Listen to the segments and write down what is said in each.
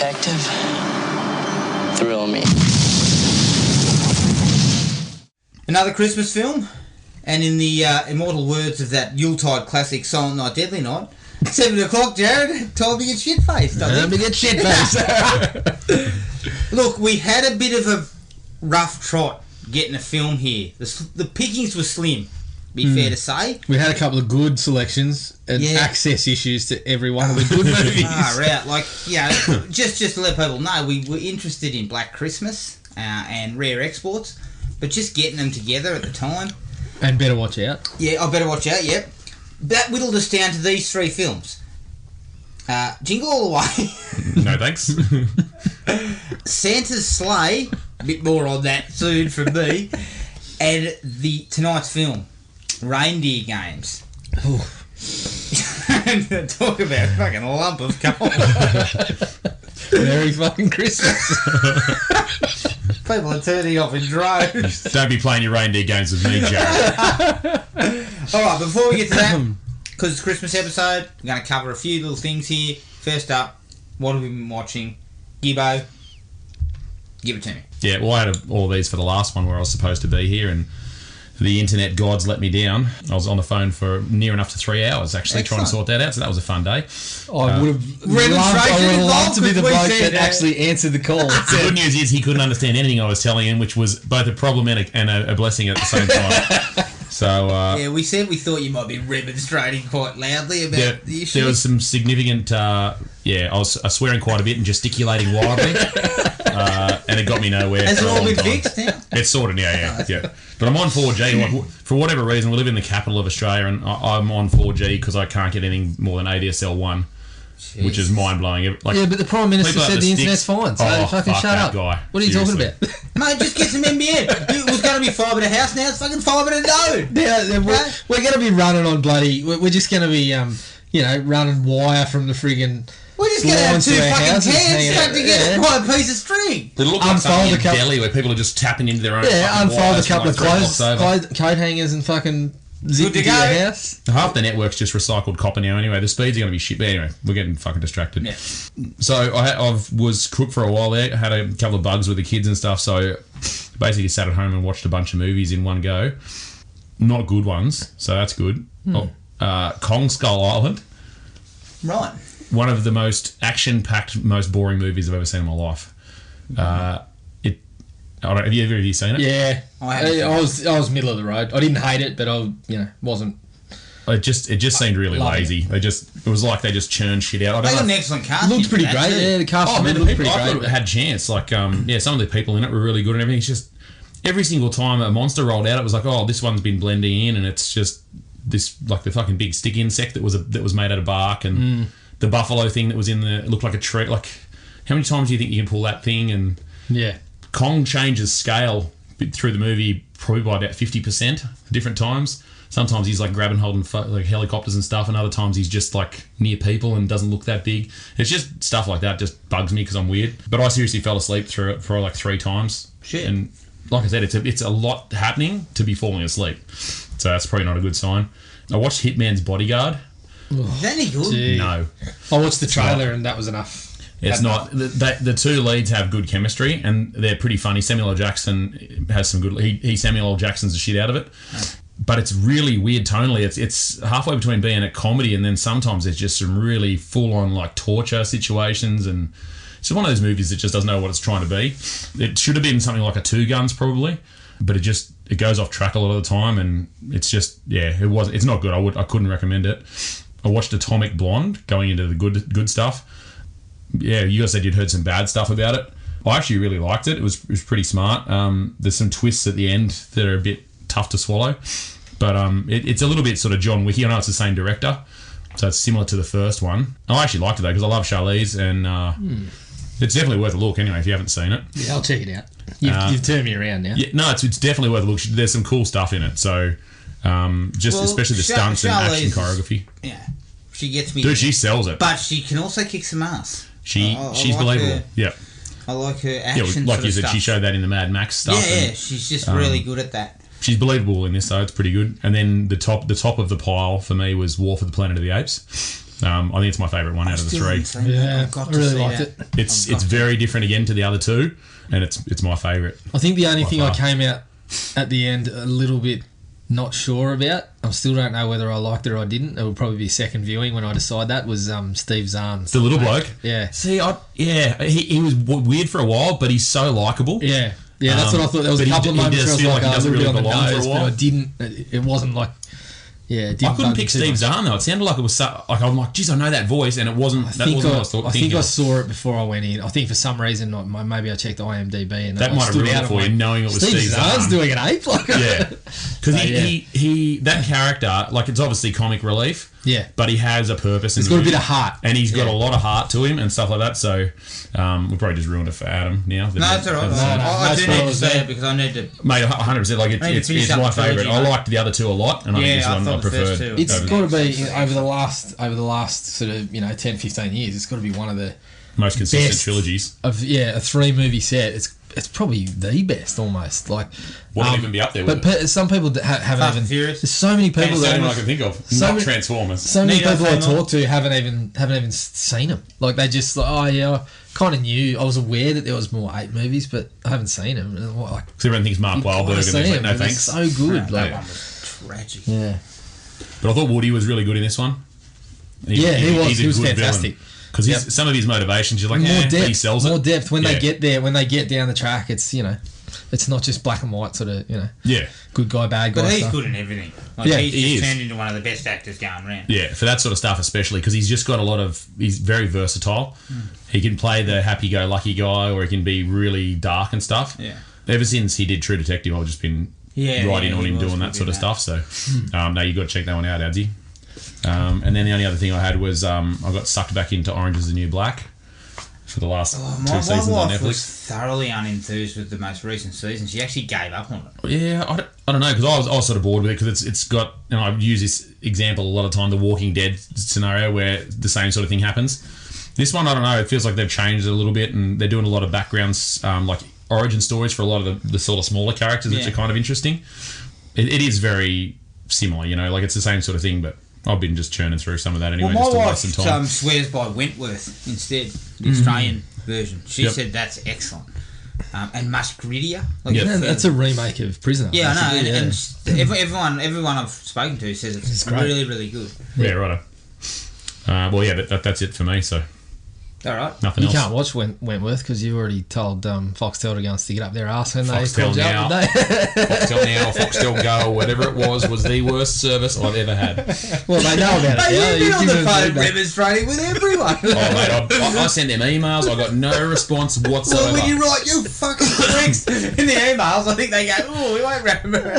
detective, thrill me. Another Christmas film, and in the immortal words of that Yuletide classic Silent Night, Deadly Night, 7 o'clock, Jared, time to get shit-faced. Time to get shit-faced. Look, we had a bit of a rough trot getting a film here. The pickings were slim, be fair to say. We had a couple of good selections and access issues to every one of the good movies. Right. Like, just to let people know, we were interested in Black Christmas and Rare Exports, but just getting them together at the time. And Better Watch Out. Yeah, I Better Watch Out, yep. That whittled us down to these 3 films. Jingle All the Way. No thanks. Santa's Sleigh, a bit more on that soon from me, and tonight's film, Reindeer Games. Talk about a fucking lump of coal. Merry fucking Christmas. People are turning off in droves. Don't be playing your reindeer games with me, Jared. Alright, before we get to that, because it's a Christmas episode, we're going to cover a few little things here. First up, what have we been watching? Gibbo, give it to me. Yeah, well, I had all of these for the last one where I was supposed to be here, and the internet gods let me down. I was on the phone for near enough to 3 hours, actually, trying to sort that out, so that was a fun day. I would have loved to be the bloke that actually answered the call. The good news is he couldn't understand anything I was telling him, which was both a problematic and a blessing at the same time. So we said we thought you might be remonstrating quite loudly about the issue. There was some significant, I was swearing quite a bit and gesticulating wildly, and it got me nowhere. Has it all been fixed now? It's sorted, yeah. But I'm on 4G. Like, for whatever reason, we live in the capital of Australia, and I'm on 4G because I can't get anything more than ADSL 1. Jeez. Which is mind-blowing. Like, but the Prime Minister said the internet's fine, so fucking shut up. Guy. What are you talking about? Mate, just get some NBN. It was going to be fibre to house, now it's fucking fibre to node. We're going to be running on bloody... We're just going to be, running wire from the friggin'... We're just going to have 2 fucking cans stuck together by a piece of string. It looks like something in Delhi where people are just tapping into their own unfold a couple of coat hangers and fucking... Zip to your house. Half the network's just recycled copper now anyway. The speeds are going to be shit. But anyway, we're getting fucking distracted. Yeah. So I was cooked for a while there. I had a couple of bugs with the kids and stuff. So basically sat at home and watched a bunch of movies in one go. Not good ones, so that's good. Kong Skull Island. Right. One of the most action-packed, most boring movies I've ever seen in my life. Have you ever seen it? Yeah, I was middle of the road. I didn't hate it, but I wasn't. It just seemed really lazy. It was like they just churned shit out. They got an excellent cast. Looked pretty great. Yeah, the cast looked pretty great. I thought it had chance. Like some of the people in it were really good and everything. It's just every single time a monster rolled out, it was like, oh, this one's been blending in, and it's just this like the fucking big stick insect that was made out of bark, and the buffalo thing that was in the looked like a tree. Like, how many times do you think you can pull that thing? And Kong changes scale through the movie probably by about 50% different times. Sometimes he's like grabbing, holding like helicopters and stuff, and other times he's just like near people and doesn't look that big. It's just stuff like that just bugs me because I'm weird. But I seriously fell asleep through it for like 3 times. Shit. And like I said, it's a lot happening to be falling asleep. So that's probably not a good sign. I watched Hitman's Bodyguard. Is that any good? Gee. No. I watched the trailer and that was enough. It's not. The 2 leads have good chemistry and they're pretty funny. Samuel L. Jackson has some good... He Samuel L. Jackson's the shit out of it. But it's really weird tonally. It's halfway between being a comedy and then sometimes there's just some really full-on like torture situations, and it's one of those movies that just doesn't know what it's trying to be. It should have been something like a Two Guns probably, but it goes off track a lot of the time, and it's just it's not good. I couldn't recommend it. I watched Atomic Blonde, going into the good stuff. Yeah, you guys said you'd heard some bad stuff about it. I actually really liked it. It was pretty smart. There's some twists at the end that are a bit tough to swallow, but it's a little bit sort of John Wicky. I know it's the same director, so it's similar to the first one. I actually liked it though because I love Charlize, and it's definitely worth a look anyway if you haven't seen it. Yeah, I'll check it out. You've turned me around now. Yeah, no, it's definitely worth a look. There's some cool stuff in it, so especially the stunts and action choreography. Yeah, she gets me. Dude, she sells it, but she can also kick some ass. She's like believable. Yeah. I like her action. Like you said, stuff. she showed that in the Mad Max stuff. Yeah, she's just really good at that. She's believable in this, though. It's pretty good. And then the top of the pile for me was War for the Planet of the Apes. I think it's my favourite one out of the three. Yeah, I really liked it. It's very different again to the other two, and it's my favourite. I think the only thing far. I came out at the end a little bit not sure about, I still don't know whether I liked it or I didn't. It would probably be second viewing when I decide that, was Steve Zahn's. The little bloke? Yeah. See, he was weird for a while, but he's so likeable. Yeah. Yeah, that's what I thought. There was a couple of moments where I was like, he a doesn't little bit really on the belong for a nose, while. but I didn't. It wasn't like... Yeah, it didn't I couldn't bug me pick too Steve much. Zahn though. It sounded like it was I'm like, geez, I know that voice, and it wasn't. That wasn't what I was I thinking. think I saw it before I went in. I think for some reason, maybe I checked IMDb and That might have ruined it for you, knowing it was Steve Zahn's Zahn. doing an ape. Like, Yeah, because he that character, like, it's obviously comic relief. Yeah. But he has a purpose. He's got a bit of heart. And he's got a lot of heart to him and stuff like that. So we probably just ruined it for Adam now. No, it's all right. I do need to say it because I need to... Mate, 100%. Like, it's my favourite. I liked the other two a lot, and I think this one I preferred. It's got to be, over the last sort of, 10, 15 years, it's got to be one of the most consistent best trilogies. A 3-movie set. It's probably the best, almost. Like, wouldn't even be up there with it. But some people haven't even... Furious. There's so many people That's the that... only one I can think of. Not Transformers. So many people I talk to haven't even seen them. Like, they just like, oh yeah, I kind of knew. I was aware that there was more ape movies, but I haven't seen them. Like, because everyone thinks Mark Wahlberg, and there's like, no thanks. So good. That one was tragic. Yeah. But I thought Woody was really good in this one. He was fantastic. Because some of his motivations, you're like, more depth. he sells it. More depth when they get there. When they get down the track, it's it's not just black and white sort of good guy, bad guy. But he's stuff. good in everything. Like, he's just turned into one of the best actors going around. Yeah, for that sort of stuff especially, because he's just got he's very versatile. He can play the happy-go-lucky guy, or he can be really dark and stuff. Yeah. Ever since he did True Detective, I've just been riding on him doing that sort of stuff. So, no, you've got to check that one out, Adsy. And then the only other thing I had was I got sucked back into Orange is the New Black for the last 2 seasons on Netflix. My wife was thoroughly unenthused with the most recent season. She actually gave up on it. Yeah, I don't know, because I was sort of bored with it, because it's got, and I use this example a lot of time, the Walking Dead scenario where the same sort of thing happens. This one, I don't know, it feels like they've changed it a little bit, and they're doing a lot of backgrounds, like origin stories for a lot of the sort of smaller characters, which are kind of interesting. It is very similar, like it's the same sort of thing, but I've been just churning through some of that anyway. Well, just to my waste some time. wife swears by Wentworth instead, the Australian version. She said that's excellent. And much grittier. Like, That's a remake of Prisoner. Yeah, I know. And everyone I've spoken to says it's really, really good. Yeah, righto. But that's it for me, so... All right. Nothing else. You can't watch Wentworth because you already told Foxtel to go and stick it up their arse when Foxtel they Now. out today. Foxtel Now, Foxtel Go, whatever it was the worst service I've ever had. Well, they know about it. But you've been on the phone demonstrating with everyone. Oh, mate, I sent them emails. I got no response whatsoever. Well, when you write you fucking pricks in the emails, I think they go, oh, we won't remember.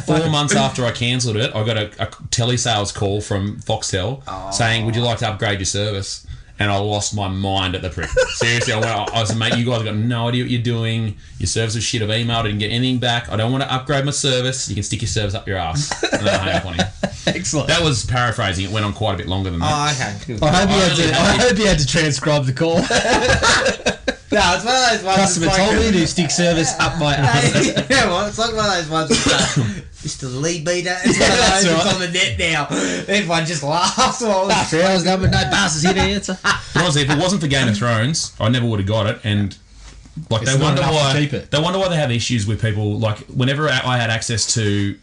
4 months after I cancelled it, I got a telesales call from Foxtel saying, would you like to upgrade your service? And I lost my mind at the prick. Seriously, I was like, mate, you guys have got no idea what you're doing. Your service was shit. I've emailed, I didn't get anything back. I don't want to upgrade my service. You can stick your service up your ass. And then I hung up on him. Excellent. That was paraphrasing. It went on quite a bit longer than that. Oh, okay. Good. I hope you had to transcribe the call. No, it's one of those ones. Customer told me to stick service up my ass. Yeah, well, it's like one of those ones that's Mr. Lee Beater. It's one of those that's on the net now. Everyone just laughs. I was number no passes here to answer. Honestly, if it wasn't for Game of Thrones, I never would have got it. And like It's they not wonder enough to keep it. they wonder why they have issues with people. Like whenever I had access to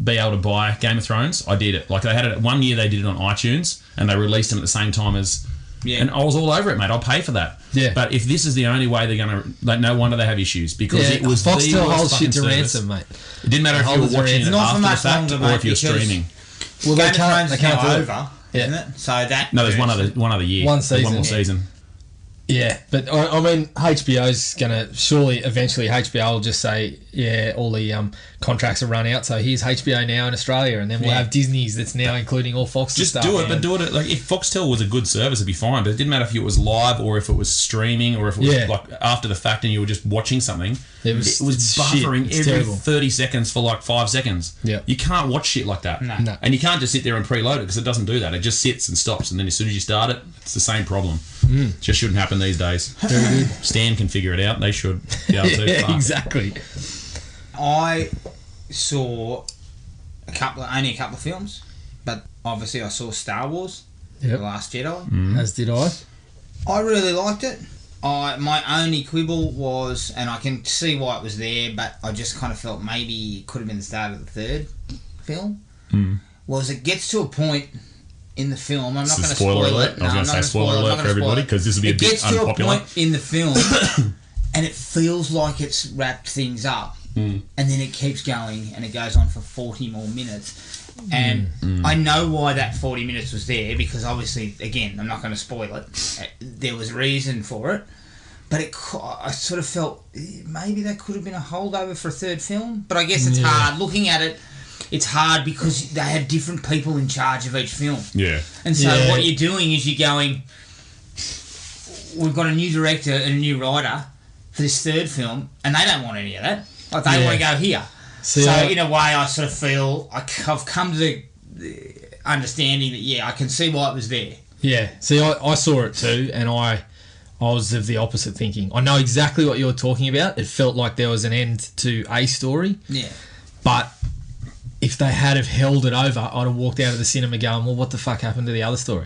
be able to buy Game of Thrones, I did it. Like they had it 1 year. They did it on iTunes, and they released them at the same time as. Yeah. And I was all over it, mate. I'll pay for that. Yeah. But if this is the only way they're going to... Like, no wonder they have issues, because it was Foxtel holds shit to ransom, mate. It didn't matter if you were watching it after the fact or if you were streaming. Well, they can't do it. Over, yeah. isn't it? So that... No, there's one other year. One season. One more season. Yeah, but I mean, HBO's going to... Surely, eventually, HBO will just say, yeah, all the contracts are run out, so here's HBO Now in Australia, and then we'll have Disney's that's now including all Fox's just stuff. Just do it, but do it... Like, if Foxtel was a good service, it'd be fine, but it didn't matter if it was live or if it was streaming or if it was like after the fact and you were just watching something. It was buffering every terrible. 30 seconds for like 5 seconds. Yeah. You can't watch shit like that. No. And you can't just sit there and preload it, because it doesn't do that. It just sits and stops, and then as soon as you start it, it's the same problem. It just shouldn't happen these days. Very good. Stan can figure it out. They should be able to. Yeah, exactly. I saw only a couple of films, but obviously I saw Star Wars. The Last Jedi. As did I. I really liked it. My only quibble was, and I can see why it was there, but I just kind of felt maybe it could have been the start of the third film. Was it gets to a point in the film. I'm not going to spoil it. I was going to say spoiler alert for everybody because this will be a bit unpopular. It gets to a point in the film and it feels like it's wrapped things up. And then it keeps going and it goes on for 40 more minutes. And I know why that 40 minutes was there because obviously, again, I'm not going to spoil it. There was reason for it. But I sort of felt maybe that could have been a holdover for a third film. But I guess it's hard. Looking at it, it's hard because they had different people in charge of each film. Yeah. And so what you're doing is you're going, we've got a new director and a new writer for this third film, and they don't want any of that. Like, they want to go here. So in a way, I sort of feel I've come to the understanding that, I can see why it was there. Yeah. See, I saw it too, and I was of the opposite thinking. I know exactly what you're talking about. It felt like there was an end to a story. Yeah. But if they had have held it over, I'd have walked out of the cinema going, well, what the fuck happened to the other story?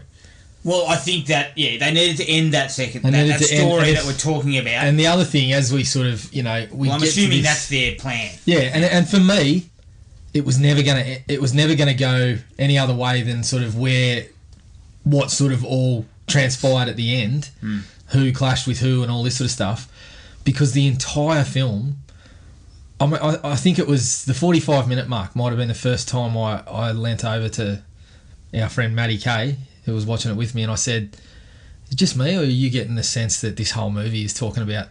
Well, I think that, they needed to end that that story that we're talking about. And the other thing, as we sort of, I'm assuming that's their plan. Yeah, and for me, it was never gonna go any other way than sort of what sort of all transpired at the end, who clashed with who and all this sort of stuff, because the entire film, I think it was the 45-minute mark might have been the first time I leant over to our friend Maddie Kay, who was watching it with me, and I said, is it just me, or are you getting the sense that this whole movie is talking about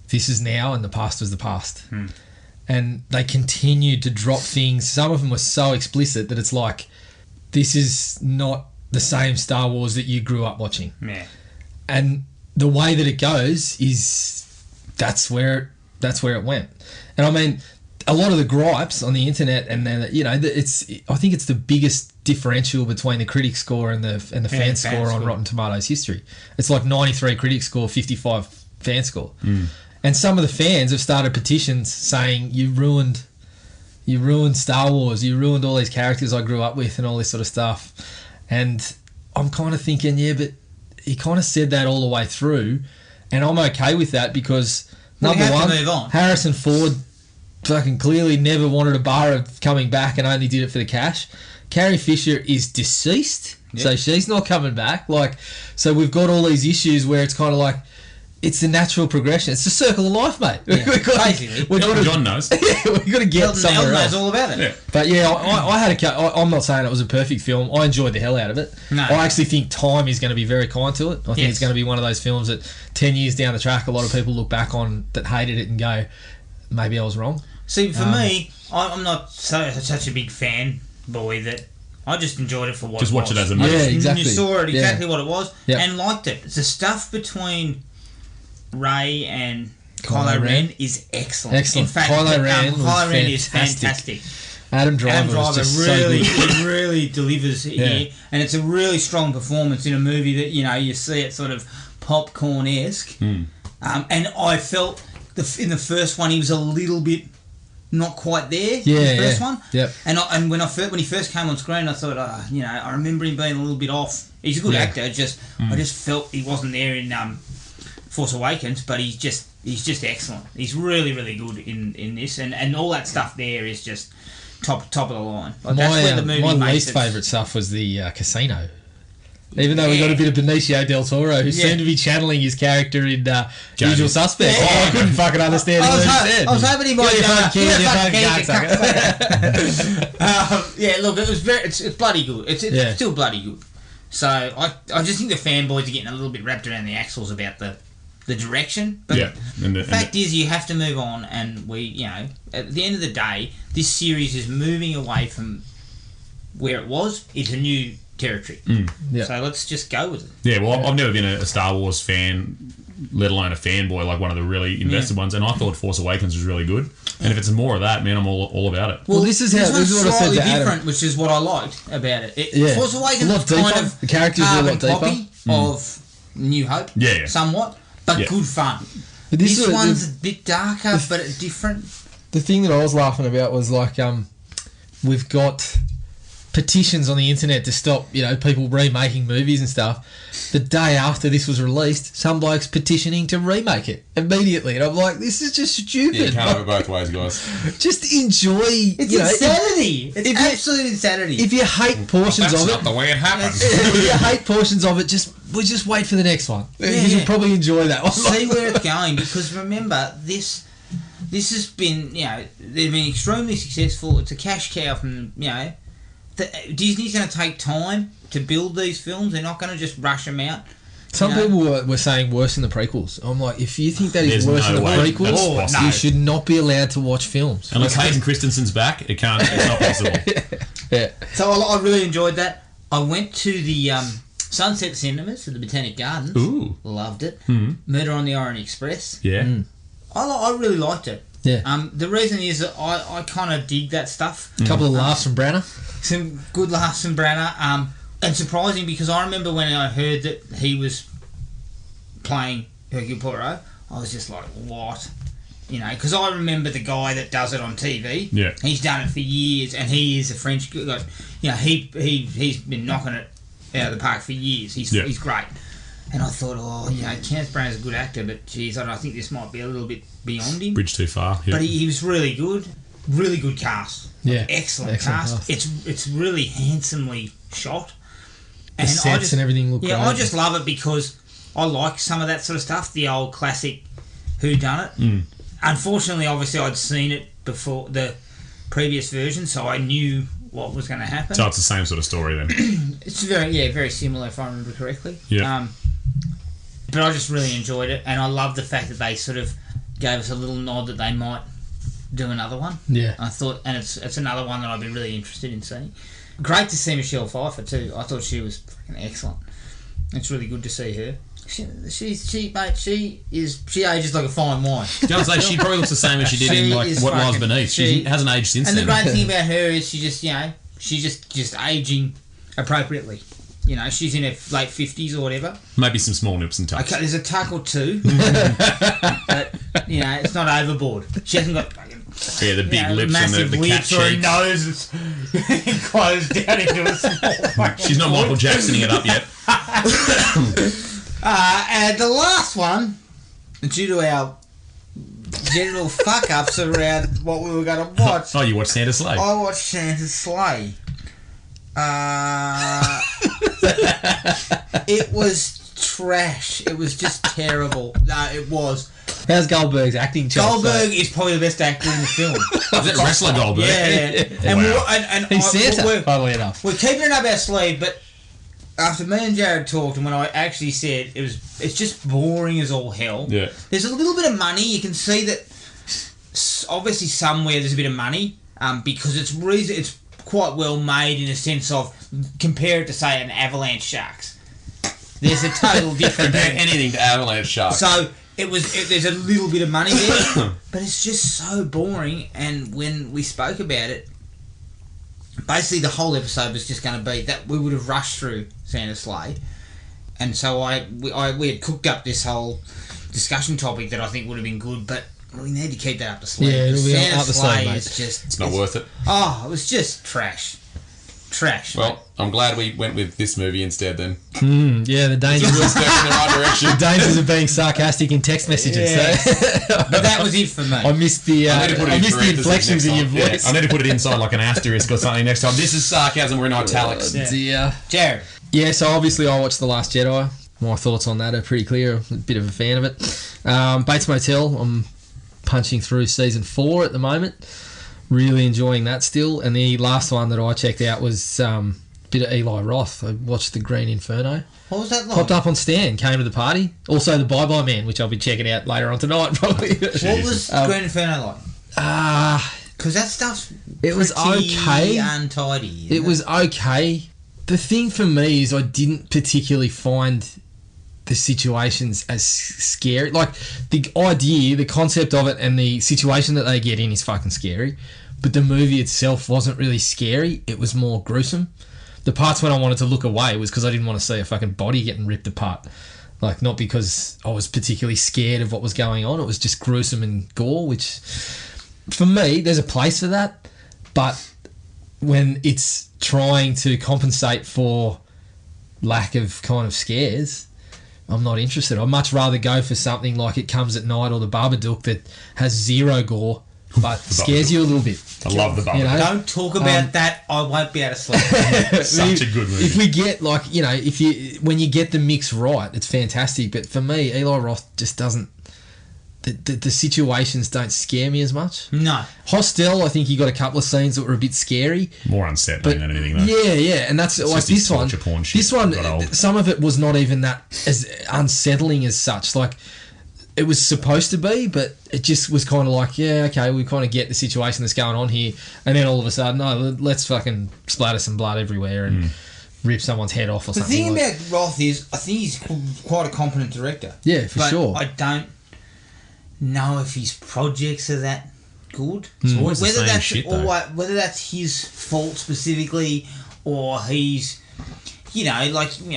this is now and the past was the past? And they continued to drop things. Some of them were so explicit that it's like, this is not the same Star Wars that you grew up watching. Yeah. And the way that it goes is that's where it went. And I mean, a lot of the gripes on the internet, and then I think it's the biggest differential between the critic score and the fan score on Rotten Tomatoes history. It's like 93 critic score, 55 fan score. And some of the fans have started petitions saying you ruined Star Wars, you ruined all these characters I grew up with and all this sort of stuff. And I'm kind of thinking, but he kind of said that all the way through, and I'm okay with that because number one, Harrison Ford fucking clearly never wanted a bar of coming back and only did it for the cash. Carrie Fisher is deceased, so she's not coming back. So we've got all these issues where it's kind of like, it's the natural progression. It's the circle of life, mate. Yeah. John knows. We've got to get somewhere else. knows all about it. Yeah. But I had I'm not saying it was a perfect film. I enjoyed the hell out of it. No. I actually think time is going to be very kind to it. I think it's going to be one of those films that 10 years down the track, a lot of people look back on that hated it and go, maybe I was wrong. See, for me, I'm not such a big fan boy that I just enjoyed it for what just it was. Just watch it as a movie. Yeah, exactly. You saw it exactly what it was and liked it. The stuff between Rey and Kylo Ren is excellent. In fact, Kylo Ren is fantastic. Adam Driver was just really, so good. he really delivers here, and it's a really strong performance in a movie that you see it sort of popcorn-esque. And I felt in the first one he was a little bit not quite there. In the first one. Yep. And when he first came on screen, I thought, I remember him being a little bit off. He's a good actor. I just felt he wasn't there in Force Awakens, but he's just excellent. He's really, really good in this, and all that stuff there is just top of the line. That's where the movie my makes least favourite stuff was the casino. Even though we got a bit of Benicio del Toro, who seemed to be channeling his character in Usual Suspects. I couldn't fucking understand what he said. I was hoping he might look, it's bloody good. It's still bloody good. So I just think the fanboys are getting a little bit wrapped around the axles about the direction. But the fact is, you have to move on, and we, at the end of the day, this series is moving away from where it was into new territory. So let's just go with it. Yeah, well, I've never been a Star Wars fan, let alone a fanboy, like one of the really invested ones, and I thought Force Awakens was really good. And if it's more of that, man, I'm all about it. Well, this is what I said to Adam, which is what I liked about it. Force Awakens was kind of the characters are a lot deeper. Copy of New Hope, somewhat, but good fun. But this one's a bit darker, but it's different. The thing that I was laughing about was like, we've got petitions on the internet to stop, people remaking movies and stuff. The day after this was released, some bloke's petitioning to remake it immediately. And I'm like, this is just stupid. Yeah, you can't have it both ways, guys. Just enjoy... It's insanity. It's absolute insanity. If you hate portions of it... That's not the way it happens. If you hate portions of it, we'll just wait for the next one. You'll probably enjoy that one. See where it's going, because remember, this has been, they've been extremely successful. It's a cash cow from, Disney's going to take time to build these films. They're not going to just rush them out. Some people were saying worse than the prequels. I'm like, if you think that is worse than the prequels, you should not be allowed to watch films. Unless Hayden Christensen's back, it's not possible. Yeah. So I really enjoyed that. I went to the Sunset Cinemas at the Botanic Gardens. Ooh. Loved it. Mm. Murder on the Orient Express. Yeah. Mm. I really liked it. Yeah. The reason is that I kind of dig that stuff. A couple of laughs from Branagh. Some good laughs from Branagh. And surprising, because I remember when I heard that he was playing Hercule Poirot, I was just like, what? Because I remember the guy that does it on TV. Yeah. He's done it for years, and he is a French guy. He's been knocking it out of the park for years. He's great. And I thought, Kenneth Branagh's a good actor, but geez, I think this might be a little bit beyond him. Bridge too far. Yeah. But he was really good. Really good cast. Yeah. Excellent cast. It's really handsomely shot. The sets and everything look great. Yeah, I just love it because I like some of that sort of stuff, the old classic whodunit. Mm. Unfortunately, obviously, I'd seen it before the previous version, so I knew what was going to happen. So it's the same sort of story then. It's very similar, if I remember correctly. Yeah. But I just really enjoyed it, and I love the fact that they sort of gave us a little nod that they might do another one. Yeah. I thought, and it's another one that I'd be really interested in seeing. Great to see Michelle Pfeiffer too. I thought she was fucking excellent. It's really good to see her. She ages like a fine wine. I was like, she probably looks the same as she did in What Lies Beneath. She hasn't aged since then. And the great thing about her is she's just aging appropriately. She's in her late 50s or whatever. Maybe some small nips and tucks. Okay, there's a tuck or two, but it's not overboard. She hasn't got the big lips and the cat lips, or her cheeks. nose is closed down into a small. She's not Michael Jacksoning it up yet. And the last one, due to our general fuck ups around what we were going to watch. Oh, you watched Santa's Sleigh? I watched Santa's Sleigh. It was trash. It was just terrible. No, it was. How's Goldberg's acting? Goldberg is probably the best actor in the film. Is it wrestler Goldberg? Yeah. And He's Santa, funnily enough. We're keeping it up our sleeve, but after me and Jared talked, and when I actually said it's just boring as all hell. Yeah. There's a little bit of money. You can see that obviously somewhere there's a bit of money, because it's quite well made in a sense of, compare it to say an Avalanche Sharks. There's a total difference. Compare anything to Avalanche Sharks. So there's a little bit of money there, but it's just so boring. And when we spoke about it, basically the whole episode was just going to be that we would have rushed through Santa's Sleigh, and so we had cooked up this whole discussion topic that I think would have been good, but we need to keep that up the sleeve. Yeah, it'll be Santa's up the sleeve, mate. is just... It's not worth it. Oh, it was just trash. Well, I'm glad we went with this movie instead then. Yeah, the dangers It's a step in the right direction. the dangers of being sarcastic in text messages. Yeah. So. But that was it for me. I missed the inflections in your voice. I need to put it inside like an asterisk or something next time. This is sarcasm, we're in italics. Dear. Jared. Yeah, so obviously I watched The Last Jedi. My thoughts on that are pretty clear. I'm a bit of a fan of it. Bates Motel, I'm punching through season 4 at the moment. Really enjoying that still. And the last one that I checked out was a bit of Eli Roth. I watched The Green Inferno. What was that like? Popped up on Stan, came to the party. Also The Bye Bye Man, which I'll be checking out later on tonight probably. What was Green Inferno like? Because that stuff's it was okay. Untidy. It was okay. The thing for me is I didn't particularly find the situations as scary. Like, the idea, the concept of it and the situation that they get in is fucking scary. But the movie itself wasn't really scary. It was more gruesome. The parts when I wanted to look away was because I didn't want to see a fucking body getting ripped apart. Like, not because I was particularly scared of what was going on. It was just gruesome and gore, which, for me, there's a place for that. But when it's trying to compensate for lack of kind of scares, I'm not interested. I'd much rather go for something like It Comes at Night or The Babadook that has zero gore but scares you a little bit. I love The Babadook. You know? Don't talk about that. I won't be able to sleep. Such a good movie. If we get when you get the mix right, it's fantastic. But for me, Eli Roth just doesn't. The situations don't scare me as much. No. Hostel, I think he got a couple of scenes that were a bit scary. More unsettling than anything, though. Yeah, and that's It's like just his this one. torture porn shit This one, got old. some of it was not even that as unsettling as such. Like, it was supposed to be, but it just was kind of like, yeah, okay, we kind of get the situation that's going on here, and then all of a sudden, no, let's fucking splatter some blood everywhere and rip someone's head off or The something. thing about Roth is, I think he's quite a competent director. Yeah, for but sure. I don't know if his projects are that good. It's always the same that's shit, though. whether that's his fault specifically, or he's,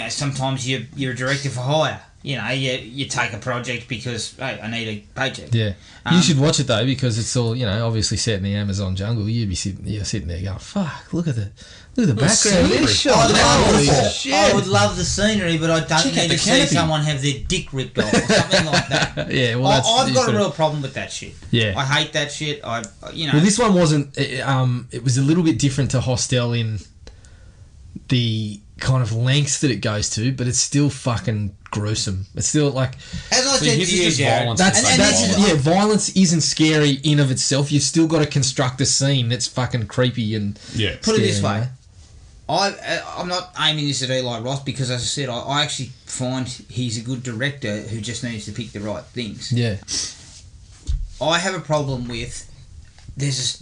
sometimes you're a director for hire. You take a project because, hey, I need a paycheck. Yeah. You should watch it, though, because it's all, obviously set in the Amazon jungle. You're sitting there going, fuck, look at the background of this shot. Holy shit. I would love the scenery, but I don't need to see canopy. someone have their dick ripped off or something like that. Yeah, well, that's... I've got a sort of- real problem with that shit. Yeah. I hate that shit. Well, this one wasn't... it was a little bit different to Hostel in the kind of lengths that it goes to, but it's still fucking gruesome. It's still like... As I said his to is you, just Jared, violence. That's violence isn't scary in of itself. You've still got to construct a scene that's fucking creepy and... Yeah. put it this scary, way. I'm not aiming this at Eli Roth because, as I said, I actually find he's a good director who just needs to pick the right things. Yeah. I have a problem with there's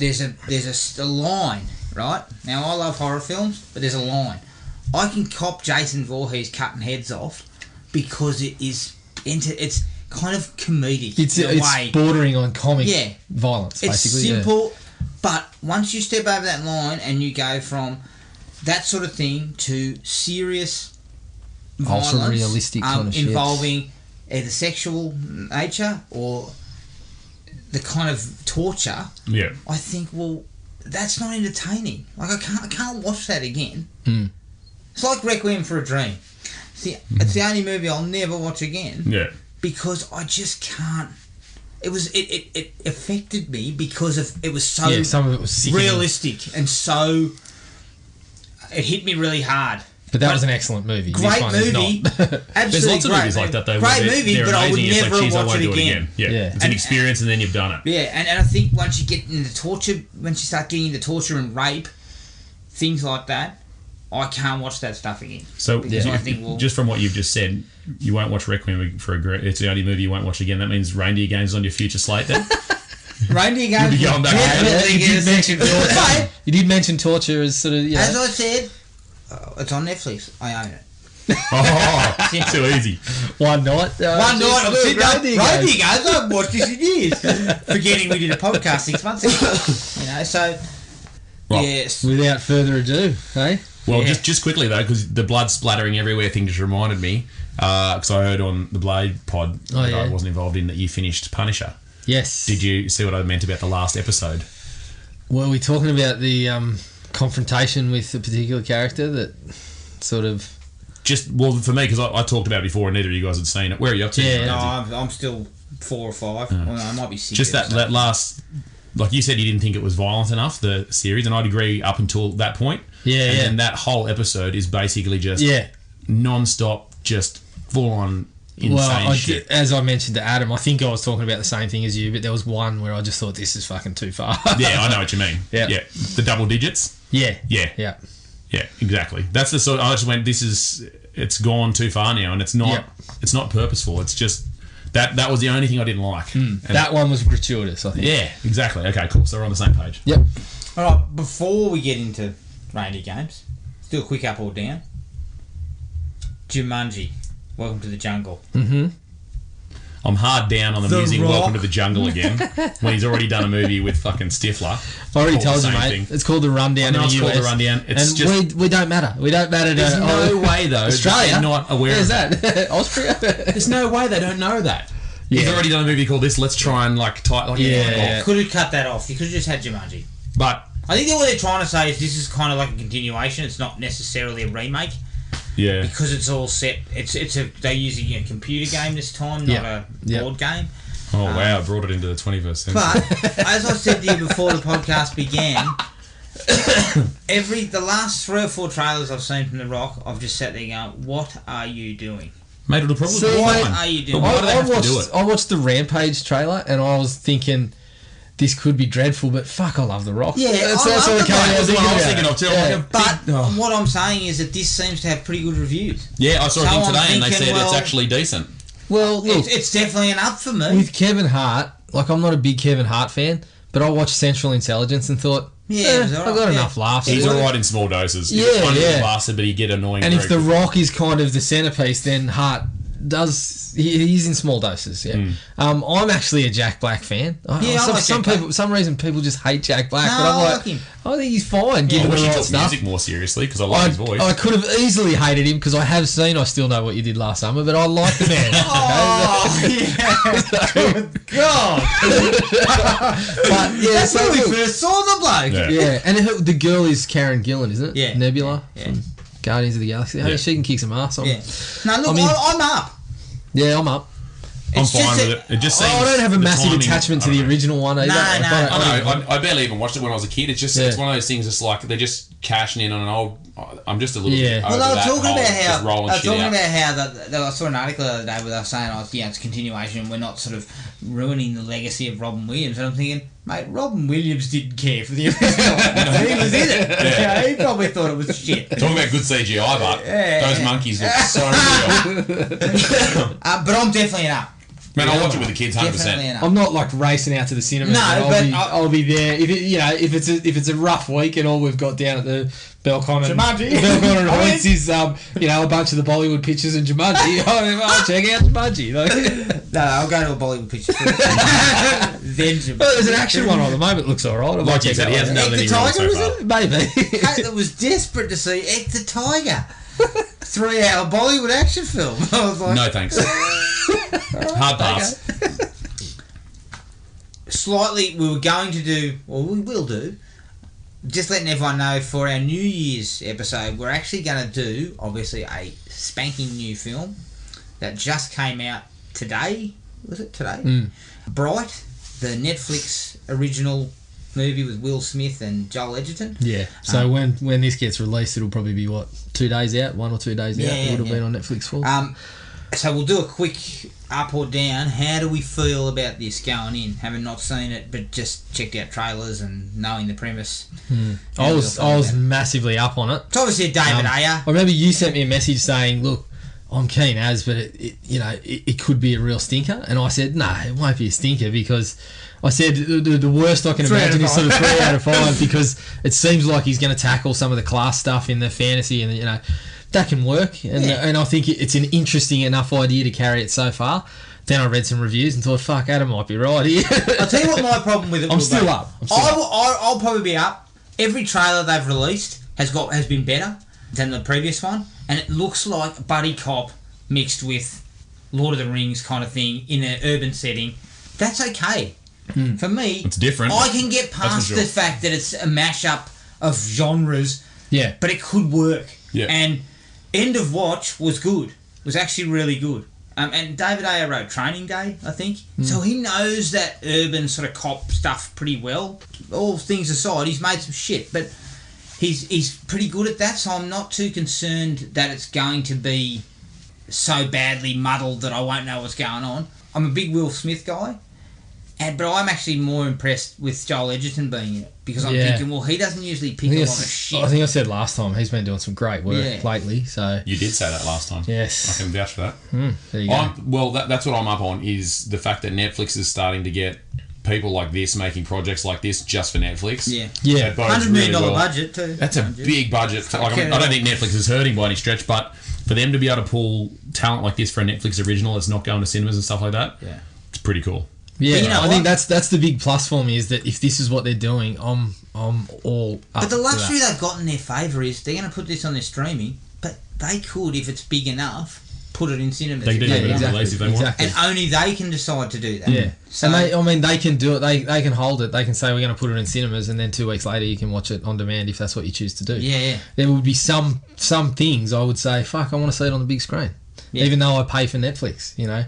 a line, right? Now, I love horror films, but there's a line. I can cop Jason Voorhees cutting heads off because it's kind of comedic in a way. It's bordering on comic Yeah. violence, It's basically. simple, but once you step over that line and you go from that sort of thing to serious violence, Ultra-realistic kind of shit. involving either sexual nature or the kind of torture, Yeah. I think, well, that's not entertaining. Like, I can't watch that again. It's like Requiem for a Dream. It's the only movie I'll never watch again. Yeah. Because I just can't. It affected me because it was so some of it was sickening. realistic and so. It hit me really hard. But that was an excellent movie. Great This one is movie. not. Absolutely There's lots of great movies like that, though. Great where movie, they're but I would amazing. It's never like, geez, I watch won't it do again. Yeah. Yeah. It's an experience and then you've done it. Yeah, and I think once you get into torture, once you start getting into torture and rape, things like that, I can't watch that stuff again. So Because I think, well, just from what you've just said, you won't watch Requiem for a Dream. It's the only movie you won't watch again. That means Reindeer Games on your future slate then? Reindeer Games You'll be going back definitely You get did a mention second torture. But, You did mention torture as sort of, as I said, it's on Netflix. I own it. Oh, too easy. one night. One night I'm sitting up, Reindeer Reindeer Games. Games, I haven't watched this in years. Forgetting we did a podcast 6 months ago. So, Well, yes. Without further ado, hey? Well, Yeah. just quickly though, because the blood splattering everywhere thing just reminded me, because I heard on the Blade pod that I wasn't involved in that you finished Punisher. Yes. Did you see what I meant about the last episode? Were we talking about the confrontation with a particular character that sort of... Well, for me, because I talked about it before and neither of you guys had seen it. Where are you up to? Yeah. No, I'm still 4 or 5. Well, no, I might be 6. Just that last... Like you said, you didn't think it was violent enough, the series, and I'd agree up until that point. Yeah, and yeah. then that whole episode is basically just Yeah. non-stop, just full-on insane shit. As I mentioned to Adam, I think I was talking about the same thing as you, but there was one where I just thought this is fucking too far. Yeah, I know what you mean. Yeah. Yeah. The double digits. Yeah. Yeah. Yeah. Yeah, exactly. That's the sort. I just went. It's gone too far now, and it's not. Yep. It's not purposeful. It's just that was the only thing I didn't like. And That one was gratuitous, I think. Yeah, exactly. Okay, cool. So we're on the same page. Yep. All right, before we get into Reindeer Games, let's do a quick up or down. Jumanji, Welcome to the Jungle. I'm hard down on them The using Rock. Welcome to the Jungle again when he's already done a movie with fucking Stifler. I already Called the told you, same mate. thing. It's called The Rundown I know in the it's called US. The Rundown. It's and just- we don't matter. We don't matter to... There's no way though. Australia? That they're not aware Where's of that? Austria? There's no way they don't know that. He's already done a movie called this. Let's try and Yeah. Could have cut that off. You could have just had Jumanji. But I think that what they're trying to say is this is kind of like a continuation. It's not necessarily a remake. Yeah. Because it's all set. They're using a computer game this time, not a board game. Oh wow! I brought it into the 21st century. But as I said to you before the podcast began, the last 3 or 4 trailers I've seen from The Rock, I've just sat there going, "What are you doing, mate? It'll probably be what fine. are you doing?" But why do they have to do it? I watched the Rampage trailer and I was thinking, this could be dreadful, but fuck, I love The Rock. Yeah, that's I love what The Rock. I was thinking of too. Yeah. But what I'm saying is that this seems to have pretty good reviews. Yeah, I saw a So thing I'm today, and they thinking, said it's well, actually decent. Well, look, It's definitely an up for me. with Kevin Hart, like I'm not a big Kevin Hart fan, but I watched Central Intelligence and thought, Yeah, it was I alright, got yeah. enough laughs. He's Well, alright in small doses. He's Yeah, a funny yeah. little bastard, but he get annoying. And if very The quickly. Rock is kind of the centerpiece, then Hart he's in small doses. Yeah, I'm actually a Jack Black fan. I like Jack Black. For some reason, people just hate Jack Black, No, but I'm I like, like him. I think he's fine. I Given wish the he right took stuff. music more seriously because I like his voice. I could have easily hated him because I have seen I Still Know What You Did Last Summer, but I like the man. Oh, yeah. Good God. But yeah, That's so when we look, first saw the bloke. Yeah. yeah, and the girl is Karen Gillan, isn't it? Yeah. Nebula Yeah. from Guardians of the Galaxy. Hey, Yeah. she can kick some ass. Yeah. No, look, I mean- I'm up. Yeah, I'm up. I'm It's fine just with that- it. It just seems I don't have a the massive timing- attachment to I don't the know. original one either. No, I no. don't- I know. I barely even watched it when I was a kid. It's just it's Yeah. one of those things. It's like they're just cashing in on an old. I'm just a little Yeah. bit Well, over they were that talking whole about just how rolling shit out. I saw an article the other day where they were saying, it's a continuation and we're not sort of ruining the legacy of Robin Williams. And I'm thinking, mate, Robin Williams didn't care for the original. He was in it. Yeah. He probably thought it was shit. Talking about good CGI, but Yeah. those monkeys look so real. But I'm definitely an up. Man, I'll watch it with the kids, 100%. Definitely an up. I'm not like racing out to the cinema. No, but I'll be there. If it's a rough week and all we've got down at the Belcon and Jumanji. Belcon and I mean- Hoyts is a bunch of the Bollywood pictures and Jumanji. I'll check out Jumanji. Like, No, I'll go to a Bollywood picture first. Then Jumanji. well, there's an action one on the moment. It looks all right. Like you said, he hasn't done Egg the anything wrong Tiger, so was far. it? Maybe. Kate was desperate to see Egg the Tiger. 3-hour Bollywood action film. I was like, No thanks. Hard pass. Slightly, we were going to do, or we will do, just letting everyone know for our New Year's episode, we're actually going to do, obviously, a spanking new film that just came out today. Was it today? Bright, the Netflix original movie with Will Smith and Joel Edgerton. Yeah. So when this gets released, it'll probably be 2 days out, 1 or 2 days out. It would have been on Netflix for. So we'll do a quick up or down. How do we feel about this going in? Having not seen it, but just checked out trailers and knowing the premise. I was massively up on it. It's obviously a David Ayer. I remember you sent me a message saying, "Look, I'm keen as, but it could be a real stinker." And I said, "No, it won't be a stinker because." I said the worst I can 3 out imagine of is sort of 3 out of 5 because it seems like he's going to tackle some of the class stuff in the fantasy and that can work and I think it's an interesting enough idea to carry it so far. Then I read some reviews and thought, fuck, Adam might be right here. I'll tell you what my problem with it I'm will still be. up. I'll probably be up. Every trailer they've released has been better than the previous one, and it looks like buddy cop mixed with Lord of the Rings kind of thing in an urban setting. That's okay. For me, It's different. I can get That's past for sure. the fact that it's a mashup of genres, Yeah. but it could work. Yeah. And End of Watch was good. Was actually really good. And David Ayer wrote Training Day, I think. So he knows that urban sort of cop stuff pretty well. All things aside, he's made some shit, but he's pretty good at that. So I'm not too concerned that it's going to be so badly muddled that I won't know what's going on. I'm a big Will Smith guy. But I'm actually more impressed with Joel Edgerton being in it because I'm thinking, well, he doesn't usually pick a lot of shit. I think I said last time he's been doing some great work lately. So You did say that last time. yes, I can vouch for that. there you go. Well, that's what I'm up on is the fact that Netflix is starting to get people like this making projects like this just for Netflix. Yeah. Yeah. That bodes $100 million really well. budget too. That's a big budget. Like, I don't think Netflix is hurting by any stretch, but for them to be able to pull talent like this for a Netflix original that's not going to cinemas and stuff like that, it's pretty cool. Yeah, But you know I think what? that's the big plus for me is that if this is what they're doing, I'm all up But the for luxury that. they've got in their favour is they're going to put this on their streaming, but they could, if it's big enough, put it in cinemas. They can do if it want. release if they want. And only they can decide to do that. Yeah. So, And they can do it. They can hold it. They can say we're going to put it in cinemas, and then 2 weeks later you can watch it on demand if that's what you choose to do. Yeah. There would be some things I would say, fuck, I want to see it on the big screen, even though I pay for Netflix. You know,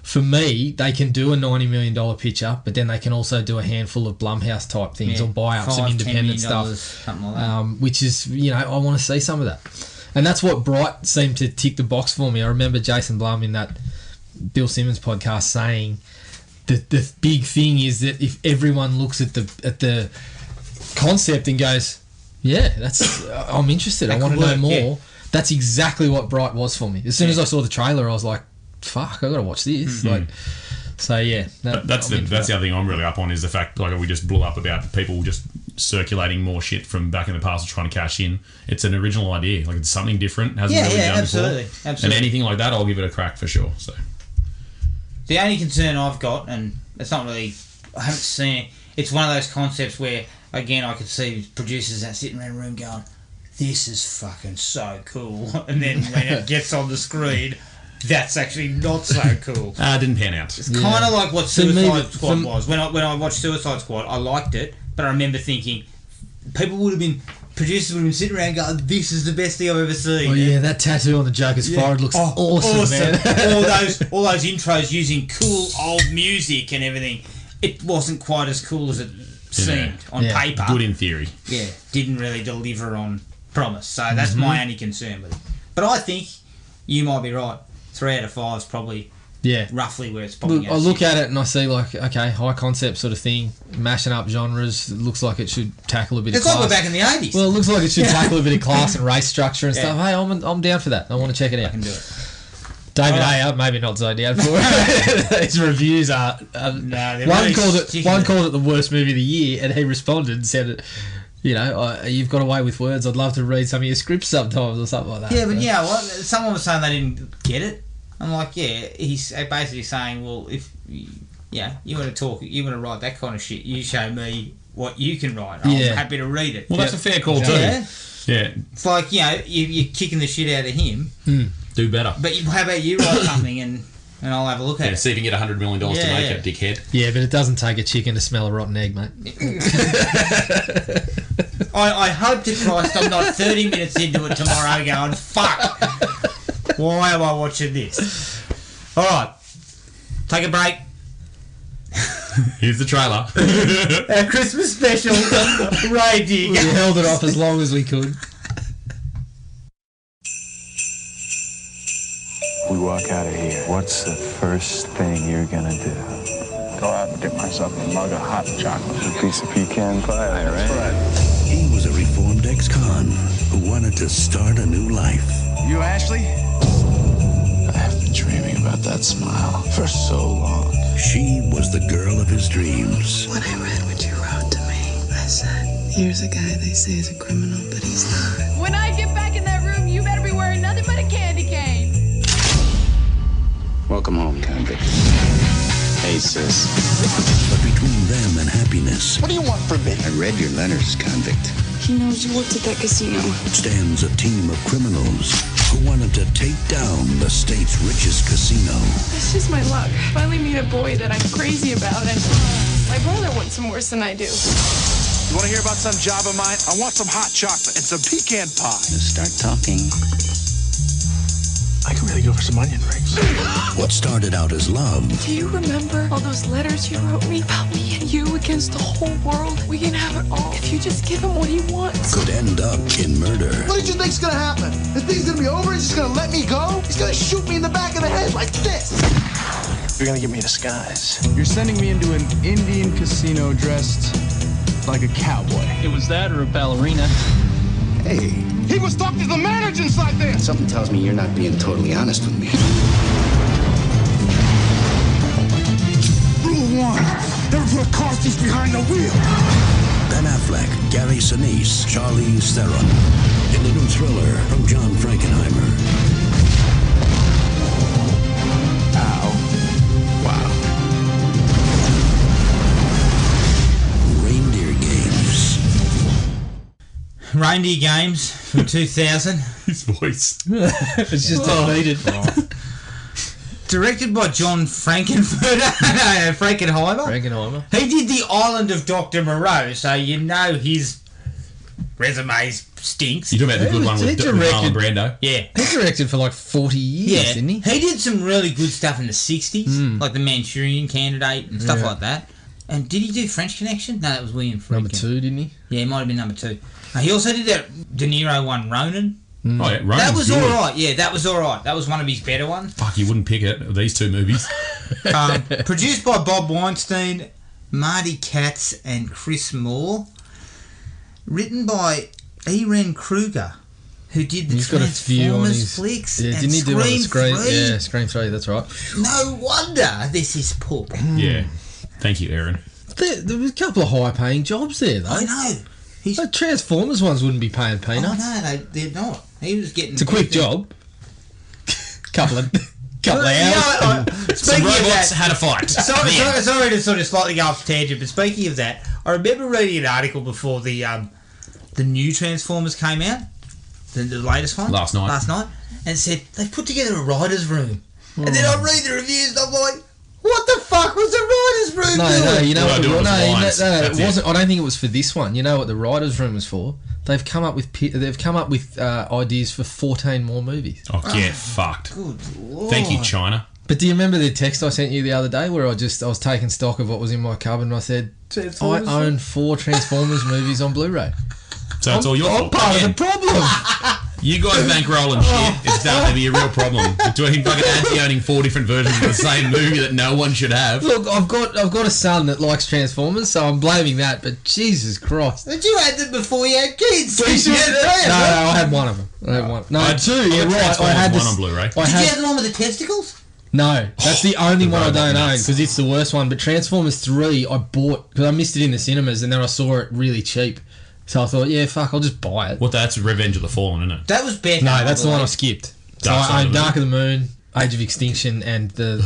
for me, they can do a $90 million picture, but then they can also do a handful of Blumhouse type things or buy up some independent stuff, something like that. which is, I want to see some of that. And that's what Bright seemed to tick the box for me. I remember Jason Blum in that Bill Simmons podcast saying that the big thing is that if everyone looks at the concept and goes, yeah, that's I'm interested. I want to know more. Yeah. That's exactly what Bright was for me. As soon as I saw the trailer, I was like, fuck, I got to watch this. Mm-hmm. So yeah, that's the other thing I'm really up on is the fact we just blew up about people just circulating more shit from back in the past trying to cash in. It's an original idea, it's something different, hasn't really done absolutely, before. Absolutely. And anything like that, I'll give it a crack for sure. So the only concern I've got, and it's not really, I haven't seen it. It's one of those concepts where again I could see producers that sitting around the room going, "This is fucking so cool," and then when it gets on the screen, that's actually not so cool. Didn't pan out. It's kind of like what Suicide Squad was. When I watched Suicide Squad, I liked it, but I remember thinking producers would have been sitting around going, "This is the best thing I've ever seen." Oh yeah, that tattoo on the Joker's forehead looks awesome, man. all those intros using cool old music and everything. It wasn't quite as cool as it seemed on paper. Good in theory. Yeah, didn't really deliver on promise. So that's my only concern with it. But I think you might be right. 3 out of 5 is probably roughly where it's popping out. I look at it and I see high concept sort of thing, mashing up genres. It looks like it should tackle a bit of class. It's like we're back in the 80s. Well, it looks like it should tackle a bit of class and race structure and stuff. Hey, I'm down for that. I want to check it out. I can do it. David Ayer, maybe not so down for it. His reviews are... one called it the worst movie of the year, and he responded and said, you've got away with words. I'd love to read some of your scripts sometimes or something like that. Yeah, but someone was saying they didn't get it. I'm like, he's basically saying, well, if you want to write that kind of shit, you show me what you can write. I'm happy to read it. Well, that's a fair call too. Yeah. It's like, you're kicking the shit out of him. Do better. But how about you write something and I'll have a look at it. See if you can get $100 million to make it, dickhead. Yeah, but it doesn't take a chicken to smell a rotten egg, mate. I hope to Christ I'm not 30 minutes into it tomorrow going, fuck, why am I watching this? Alright, take a break. Here's the trailer. Our Christmas special, Reindeer Games. We held it off as long as we could. We walk out of here. What's the first thing you're gonna do? Go out and get myself a mug of hot chocolate. A piece of pecan pie, right? That's right. He was a reformed ex-con who wanted to start a new life. You, Ashley? I've been dreaming about that smile for so long. She was the girl of his dreams. When I read what you wrote to me, I said, here's a guy they say is a criminal, but he's not. When I get back in that room, you better be wearing nothing but a candy cane. Welcome home, convict. Hey, sis. But between them and happiness What do you want from me? I read your letters, convict. He knows you worked at that casino. stands a team of criminals who wanted to take down the state's richest casino. It's just my luck. Finally meet a boy that I'm crazy about, and my brother wants him worse than I do. You want to hear about some job of mine? I want some hot chocolate and some pecan pie. Let's start talking. I could really go for some onion rings. What started out as love Do you remember all those letters you wrote me about me and you against the whole world? We can have it all if you just give him what he wants. could end up in murder. What did you think's gonna happen? This thing's gonna be over? He's just gonna let me go? He's gonna shoot me in the back of the head like this. You're gonna give me a disguise. You're sending me into an Indian casino dressed like a cowboy. It was that or a ballerina. Hey. He was talking to the manager inside there. Something tells me you're not being totally honest with me. Rule 1. Never put a car thief behind the wheel. Ben Affleck, Gary Sinise, Charlize Theron. In the new thriller from John Frankenheimer. Wow. Reindeer Games. Reindeer Games from 2000. His voice. It's just unneeded. Directed by John Frankenheimer. Frankenheimer. He did The Island of Dr. Moreau, so you know his resume stinks. You're talking about the good one with Marlon Brando? Yeah. He directed for like 40 years, didn't he? He did some really good stuff in the 60s, like The Manchurian Candidate and stuff like that. And did he do French Connection? No, that was William Friedkin. Number 2, didn't he? Yeah, it might have been number 2. He also did that De Niro one, Ronin. Oh, yeah, Ronan's that was good. alright. Yeah, that was alright. That was one of his better ones. Fuck, you wouldn't pick it, these two movies. Produced by Bob Weinstein, Marty Katz, and Chris Moore. Written by Ehren Kruger, who did the Transformers flicks. Yeah, and didn't he do one of the Scream 3? Yeah, Scream 3, that's right. No wonder this is poor. Yeah. Thank you, Aaron. There was a couple of high-paying jobs there, though. I know. The Transformers ones wouldn't be paying peanuts. Oh, no, they're not. He was getting... It's a quick job. couple of hours. Some robots had a fight. Sorry to sort of slightly go off tangent, but speaking of that, I remember reading an article before the new Transformers came out, the latest one. Last night. And it said, they put together a writer's room. And then I read the reviews and I'm like, what the fuck was the writers' room doing? No, you know what it wasn't. I don't think it was for this one. You know what the writers' room was for? They've come up with ideas for 14 more movies. Oh, get fucked. Good Lord. Thank you, China. But do you remember the text I sent you the other day where I was taking stock of what was in my cupboard and I said, I own 4 Transformers movies on Blu-ray. So it's all your fault. I'm part of the problem. You guys bankrolling shit. It's starting to be a real problem. Between fucking Andy owning 4 different versions of the same movie that no one should have. Look, I've got a son that likes Transformers, so I'm blaming that. But Jesus Christ! But you had them before you had kids. No, I had one of them. I had one. No, I had 2. You're right. I had one on Blu-ray. Did you have the one with the testicles? No, that's the only one I don't own nuts. because it's the worst one. But Transformers 3, I bought because I missed it in the cinemas, and then I saw it really cheap. So I thought, yeah, fuck, I'll just buy it. What? That's Revenge of the Fallen, isn't it? That was better. No, that's the one I skipped. So I own Dark of the Moon, Age of Extinction, and the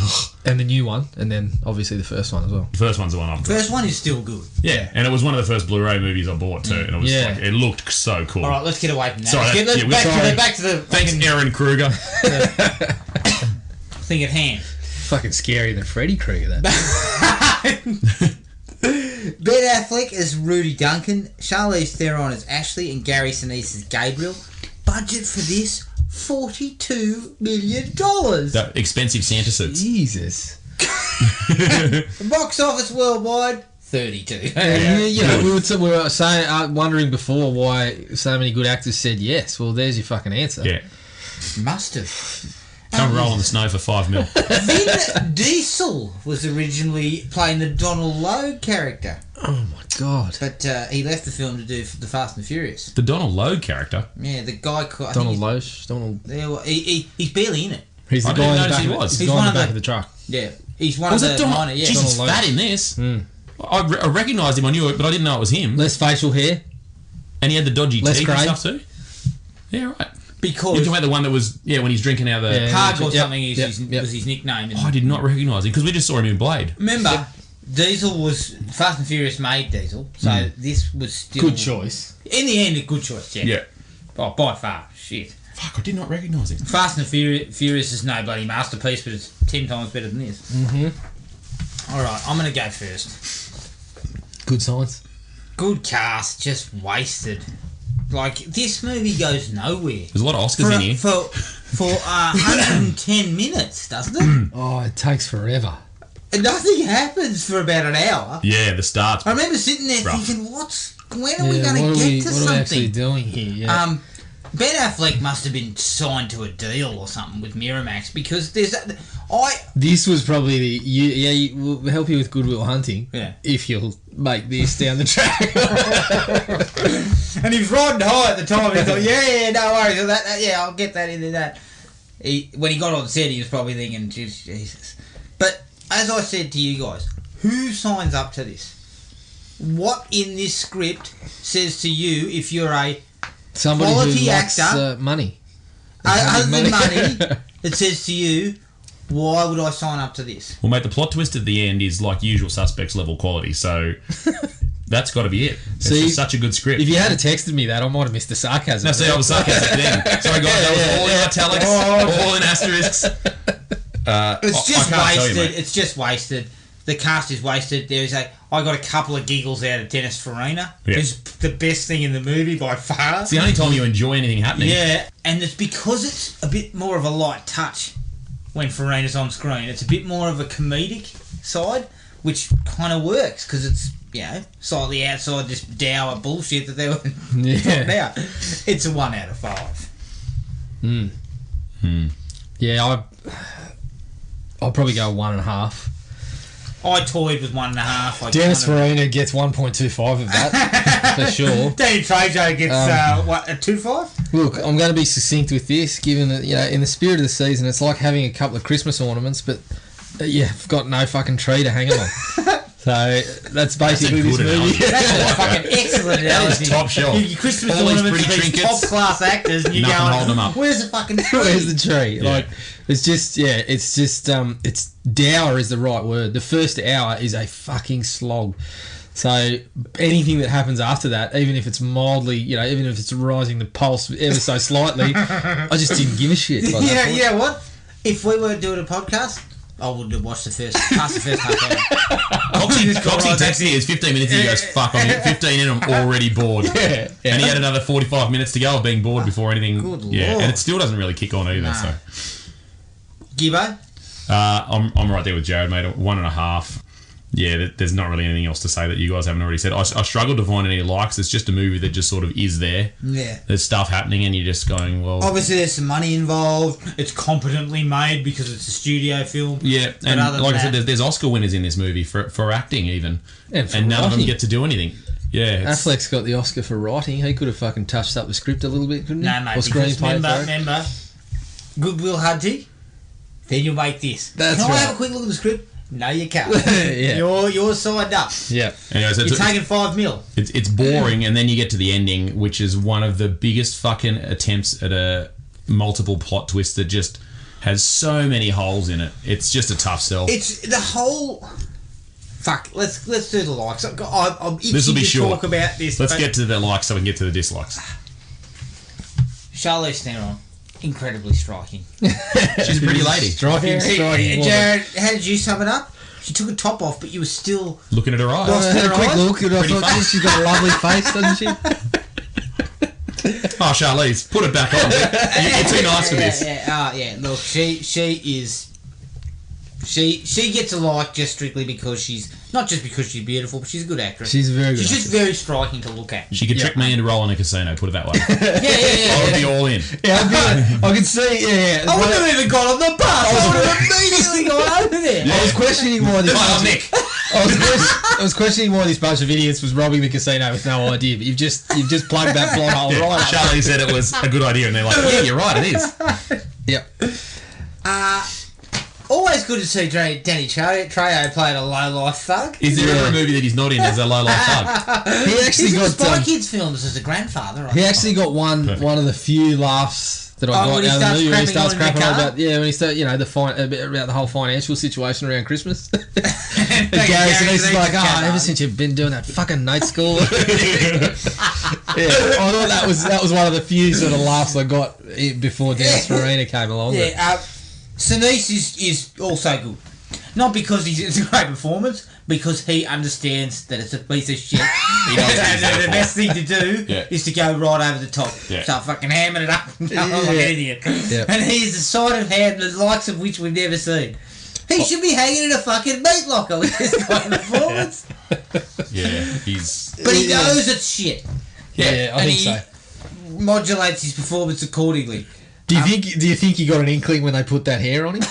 new one, and then obviously the first one as well. The first one's the one I've got. First one is still good. Yeah, and it was one of the first Blu-ray movies I bought too, and it was like, it looked so cool. All right, let's get away from that. Sorry, Let's back to the Thanks, Aaron Kruger. thing at hand. Fucking scarier than Freddy Krueger, that. Ben Affleck as Rudy Duncan, Charlize Theron as Ashley, and Gary Sinise as Gabriel. Budget for this, $42 million. The expensive Santa suits. Jesus. Box office worldwide, 32. You know, we were saying, wondering before why so many good actors said yes. Well, there's your fucking answer. Yeah. Must have. Come roll in the snow for $5 million. Vin Diesel was originally playing the Donald Logue character. Oh my god! But he left the film to do the Fast and the Furious. The Donald Logue character? Yeah, the guy called... Donald Loesch? He's barely in it. He's the guy in the back, he's one in the back of the truck. Yeah, he's one of the minor... Yeah. Jesus, he's fat in this. I recognised him, I knew it, but I didn't know it was him. Less facial hair. And he had the dodgy teeth and stuff too? Yeah, right. Because... You're talking about the one that was, when he's drinking out of the... Pug or something was his nickname. I did not recognise him, because we just saw him in Blade. Remember, Diesel was... Fast and Furious made Diesel, so this was still... Good choice. In the end, a good choice, yeah. Oh, by far. Shit. Fuck, I did not recognise him. Fast and Furious is no bloody masterpiece, but it's 10 times better than this. Alright, I'm going to go first. Good science. Good cast, just wasted. Like, this movie goes nowhere. There's a lot of Oscars in here. For 110 minutes, doesn't it? Oh, it takes forever. And nothing happens for about an hour. Yeah, the start's I remember sitting there thinking, when are we going to get to something? What are we actually doing here? Yeah. Ben Affleck must have been signed to a deal or something with Miramax because there's... This was probably we'll help you with Good Will Hunting if you'll make this down the track. And he was riding high at the time. He thought, no worries. I'll get that into that. When he got on set, he was probably thinking, Jesus. But as I said to you guys, who signs up to this? What in this script says to you if you're a somebody quality who likes actor, money? Other than money, it says to you, why would I sign up to this? Well, mate, the plot twist at the end is like Usual Suspects level quality, so that's got to be it. It's just such a good script. If you had texted me that, I might have missed the sarcasm. No, see, I was sarcastic then. Sorry, guys, that was all in italics, all in asterisks. It's just I can't tell you, wasted. mate. It's just wasted. The cast is wasted. I got a couple of giggles out of Dennis Farina, who's the best thing in the movie by far. It's the only time you enjoy anything happening. Yeah, and it's because it's a bit more of a light touch when Farina's on screen. It's a bit more of a comedic side, which kind of works because it's, slightly outside this dour bullshit that they were talking about. It's a 1 out of 5. Yeah, I'll probably go 1.5. I toyed with 1.5. Dennis Farina gets 1.25 of that for sure. Danny Trejo gets a 2.5. Look, I'm going to be succinct with this, given that in the spirit of the season, it's like having a couple of Christmas ornaments, but I've got no fucking tree to hang them on. So that's basically this movie. That's a fucking excellent analogy. That is top shelf. Your Christmas All these ornaments pretty are these trinkets. top class actors, and you're Nothing going, holding them up. Where's the fucking tree? Where's the tree? Yeah. Like, it's just, it's dour is the right word. The first hour is a fucking slog. So anything that happens after that, even if it's mildly, even if it's rising the pulse ever so slightly, I just didn't give a shit. By that point. You know what? If we were doing a podcast, I would have watched past the first half hour. Coxie texted me, it's 15 minutes and he goes, fuck, I'm 15 in, I'm already bored. Yeah. And he had another 45 minutes to go of being bored before anything. Good Yeah, Lord. and it still doesn't really kick on either. Nah. So Gibbo? I'm right there with Jared, mate. 1.5. Yeah, there's not really anything else to say that you guys haven't already said. I struggled to find any likes. It's just a movie that just sort of is there. Yeah. There's stuff happening and you're just going, well... Obviously, there's some money involved. It's competently made because it's a studio film. Yeah, But and other like I than said, that- there's Oscar winners in this movie for acting even. And for none of them writing. get to do anything. Yeah. Affleck's got the Oscar for writing. He could have fucking touched up the script a little bit, couldn't he? No, mate, Or because screenplay. remember, Goodwill Hunting, then you'll make this. That's Can I right. have a quick look at the script? No, you can't. Yeah. You're signed up. Yeah. Anyways, You're taking $5 million. It's boring, and then you get to the ending, which is one of the biggest fucking attempts at a multiple plot twist that just has so many holes in it. It's just a tough sell. It's the whole... Fuck, let's do the likes. I'm itching This will be to short. talk about this. Let's but get to the likes so we can get to the dislikes. Charlize Theron, incredibly striking. She's a pretty lady. Striking woman. Jared, how did you sum it up? She took her top off, but you were still... Looking at her eyes. Lost Had a her quick eyes? look, and I Pretty thought, face. she's got a lovely face, doesn't she? Oh, Charlize, put it back on. You're too nice for this. Yeah. Look, she is... She gets a like just strictly because she's... Not just because she's beautiful, but she's a good actress. She's a very good She's just very striking to look at. She could trick me into rolling a casino, put it that way. Yeah. I would be all in. Yeah, I can see, yeah. I wouldn't have even got on the bus. I would have immediately gone over there. I was questioning why this Oh, Nick. I was questioning why this bunch of idiots was robbing the casino with no idea, but you've just plugged that plot hole right up. Charlie said it was a good idea, and they're like, yeah, you're right, it is. Yep. Always good to see Danny Trejo playing a low-life thug. Is there ever a movie that he's not in as a low-life thug? He actually He's in got Spy Kids films as a grandfather. he actually got one of the few laughs that I got when he out of the starts movie when he starts crapping on in crapping the on car? about when he starts about the whole financial situation around Christmas. And Gary Gary Sinise is Sinise like, is ever since you've been doing that fucking night school. Yeah, I thought that was one of the few sort of laughs I got before Dennis Farina came along. Yeah, Sinise is also good. Not because it's a great performance, because he understands that it's a piece of shit. He knows what he's there And the for. best thing to do Yeah. is to go right over the top. Yeah. Start fucking hamming it up and going like an idiot. Yeah. And he's the side of hand, the likes of which we've never seen. He should be hanging in a fucking meat locker with this kind of performance. Yeah, he's... But he knows it's shit. Yeah, I and think he so. modulates his performance accordingly. Do you think he got an inkling when they put that hair on him?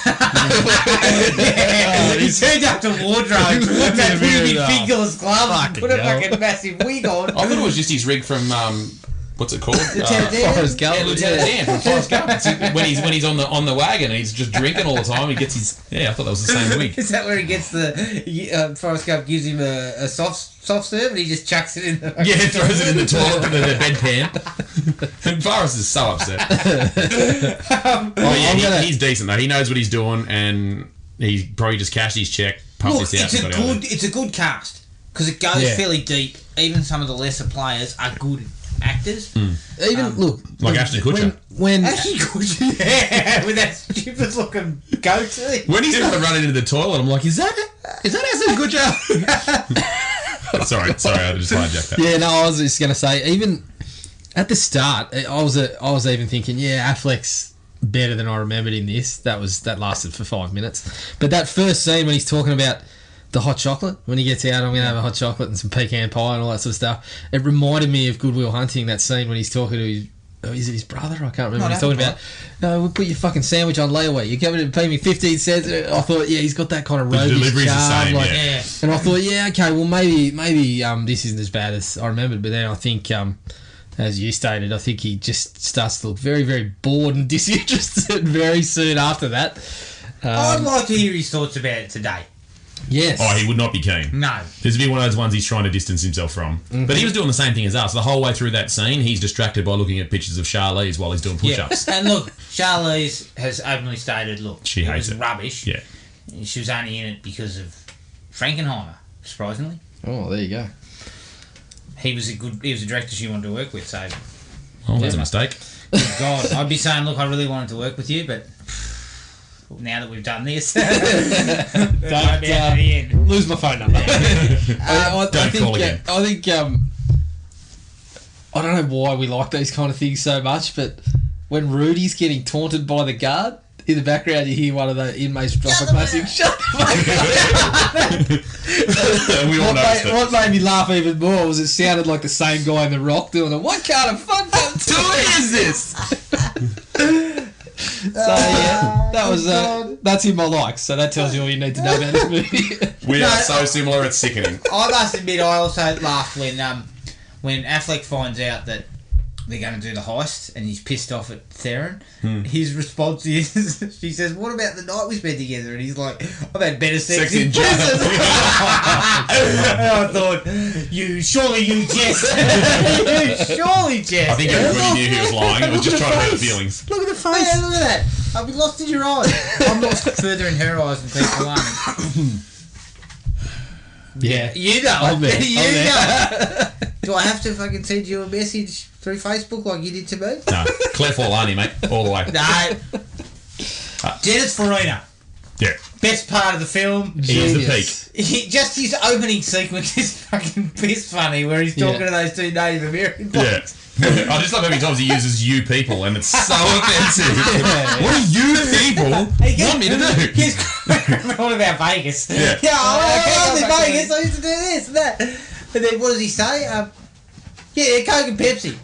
He turned up to wardrobe with that really big fingerless glove and put a hell. fucking massive wig on. I thought it was just his rig from... what's it called? Lieutenant Dan? Forrest Gump. Yeah, Lieutenant Dan from Forrest Gump. It's when he's on the wagon and he's just drinking all the time. He gets his... Yeah, I thought that was the same wig. Is that where he gets the... Forrest Gump gives him a soft serve and he just chucks it in the... Yeah, throws it in the toilet, the bedpan. And Forrest is so upset. But yeah, he's decent though. He knows what he's doing, and he's probably just cashed his check, pumped Look, this out. it's a good cast because it goes fairly deep. Even some of the lesser players are good actors. Even look, like Ashton Kutcher. When Ashton Kutcher, yeah, with that stupid looking goatee. When he started running into the toilet, I'm like, is that Ashton Kutcher? sorry, I just hijacked that. Yeah, no, I was just gonna say, even at the start, I was even thinking, yeah, Affleck's better than I remembered in this. That lasted for 5 minutes. But that first scene when he's talking about the hot chocolate, when he gets out, I'm going to have a hot chocolate and some pecan pie and all that sort of stuff. It reminded me of Good Will Hunting, that scene when he's talking to is it his brother? I can't remember. He's talking about, no, we'll put your fucking sandwich on layaway. You're coming to pay me 15 cents. I thought, yeah, he's got that kind of roguish delivery's charm. the same, yeah. And I thought, yeah, okay, well, maybe this isn't as bad as I remembered. But then I think, as you stated, I think he just starts to look very, very bored and disinterested very soon after that. I'd like to hear his thoughts about it today. Yes. Oh, he would not be keen. No. This would be one of those ones he's trying to distance himself from. Mm-hmm. But he was doing the same thing as us. The whole way through that scene, he's distracted by looking at pictures of Charlize while he's doing push-ups. Yeah. And look, Charlize has openly stated, look, she hates it. Rubbish. Yeah. She was only in it because of Frankenheimer, surprisingly. Oh, there you go. He was a director she wanted to work with, so... Oh, that's a mistake. Oh, God, I'd be saying, look, I really wanted to work with you, but now that we've done this, don't lose my phone number. Don't call again. I think I don't know why we like these kind of things so much, but when Rudy's getting taunted by the guard, in the background you hear one of the inmates drop a massive shut the fuck up. We all noticed it. What made me laugh even more was it sounded like the same guy in The Rock doing it. What kind of fuck toy is this? So yeah, that was that's in my likes. So that tells you all you need to know about this movie. We are so similar, it's sickening. I must admit, I also laughed when Affleck finds out that they're going to do the heist and he's pissed off at Theron. His response is, she says, what about the night we spent together? And he's like, I've had better sex in prison. And I thought, surely you jest. Surely jest. I think everybody knew he was lying. He was just trying to hurt the feelings. Look at the face. Yeah, look at that. I'll be lost in your eyes. I'm lost further in her eyes than people are. Yeah. You know. I'm there. You know. Do I have to fucking send you a message through Facebook like you did to me? No. Claire Forlani, mate. All the way. No. Dennis Farina. Yeah. Best part of the film. He is the peak. Just his opening sequence is fucking piss funny where he's talking to those two Native American blokes. Yeah. I just love how many times he uses you people and it's so offensive. What do you people want me to do? He's all about Vegas. Yeah. I was in Vegas, I used to do this and that. And then what does he say? Coke and Pepsi.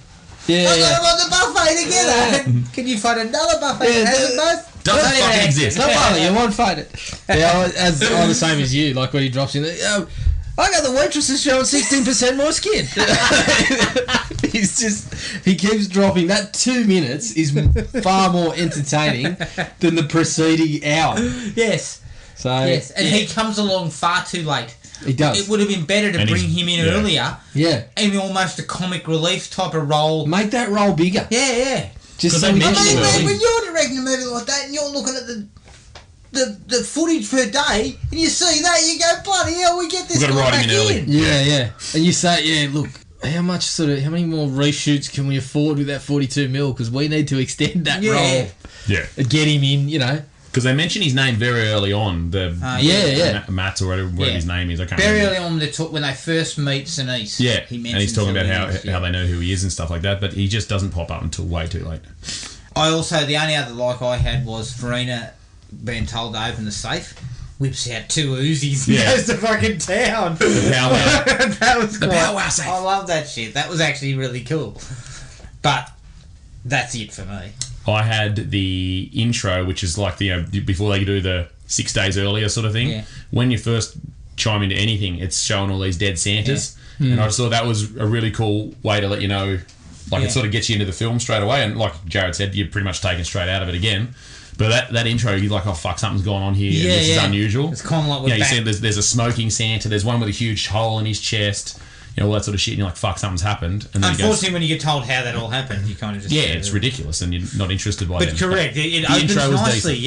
Yeah, I got them on the buffet together. Can you find another buffet that has them both? Doesn't fucking exist. Don't bother, you won't find it. Yeah, I'm the same as you. Like when he drops in, I got the waitresses showing 16% more skin. He keeps dropping. That 2 minutes is far more entertaining than the preceding hour. Yes. Yes, and he comes along far too late. He does. It would have been better to bring him in earlier. Yeah. In almost a comic relief type of role. Make that role bigger. Yeah. Just so when you're directing a movie like that and you're looking at the footage per day and you see that, you go, bloody hell, we get this guy back in. Yeah. And you say, look, how many more reshoots can we afford with that 42 mil? Because we need to extend that role. Yeah. Get him in, Because they mention his name very early on. Matt or whatever his name is. I can't remember. Very early on when they first meet Sinise. Yeah, and he's talking about how they know who he is and stuff like that, but he just doesn't pop up until way too late. The only other like I had was Farina being told to open the safe, whips out 2 Uzis and goes to fucking town. The power wow. That was the power wow safe. I love that shit. That was actually really cool. But that's it for me. I had the intro, which is like before they do the 6 days earlier sort of thing. Yeah. When you first chime into anything, it's showing all these dead Santas, and I just thought that was a really cool way to let you know. Like it sort of gets you into the film straight away, and like Jared said, you're pretty much taken straight out of it again. But that intro, you're like, oh fuck, something's going on here. Yeah, and this is unusual. It's kind of like you see there's a smoking Santa. There's one with a huge hole in his chest. All that sort of shit, and you're like, fuck, something's happened. And then unfortunately, when you get told how that all happened, you kind of just... Yeah, it's ridiculous, and you're not interested by it. But correct, it opens nicely,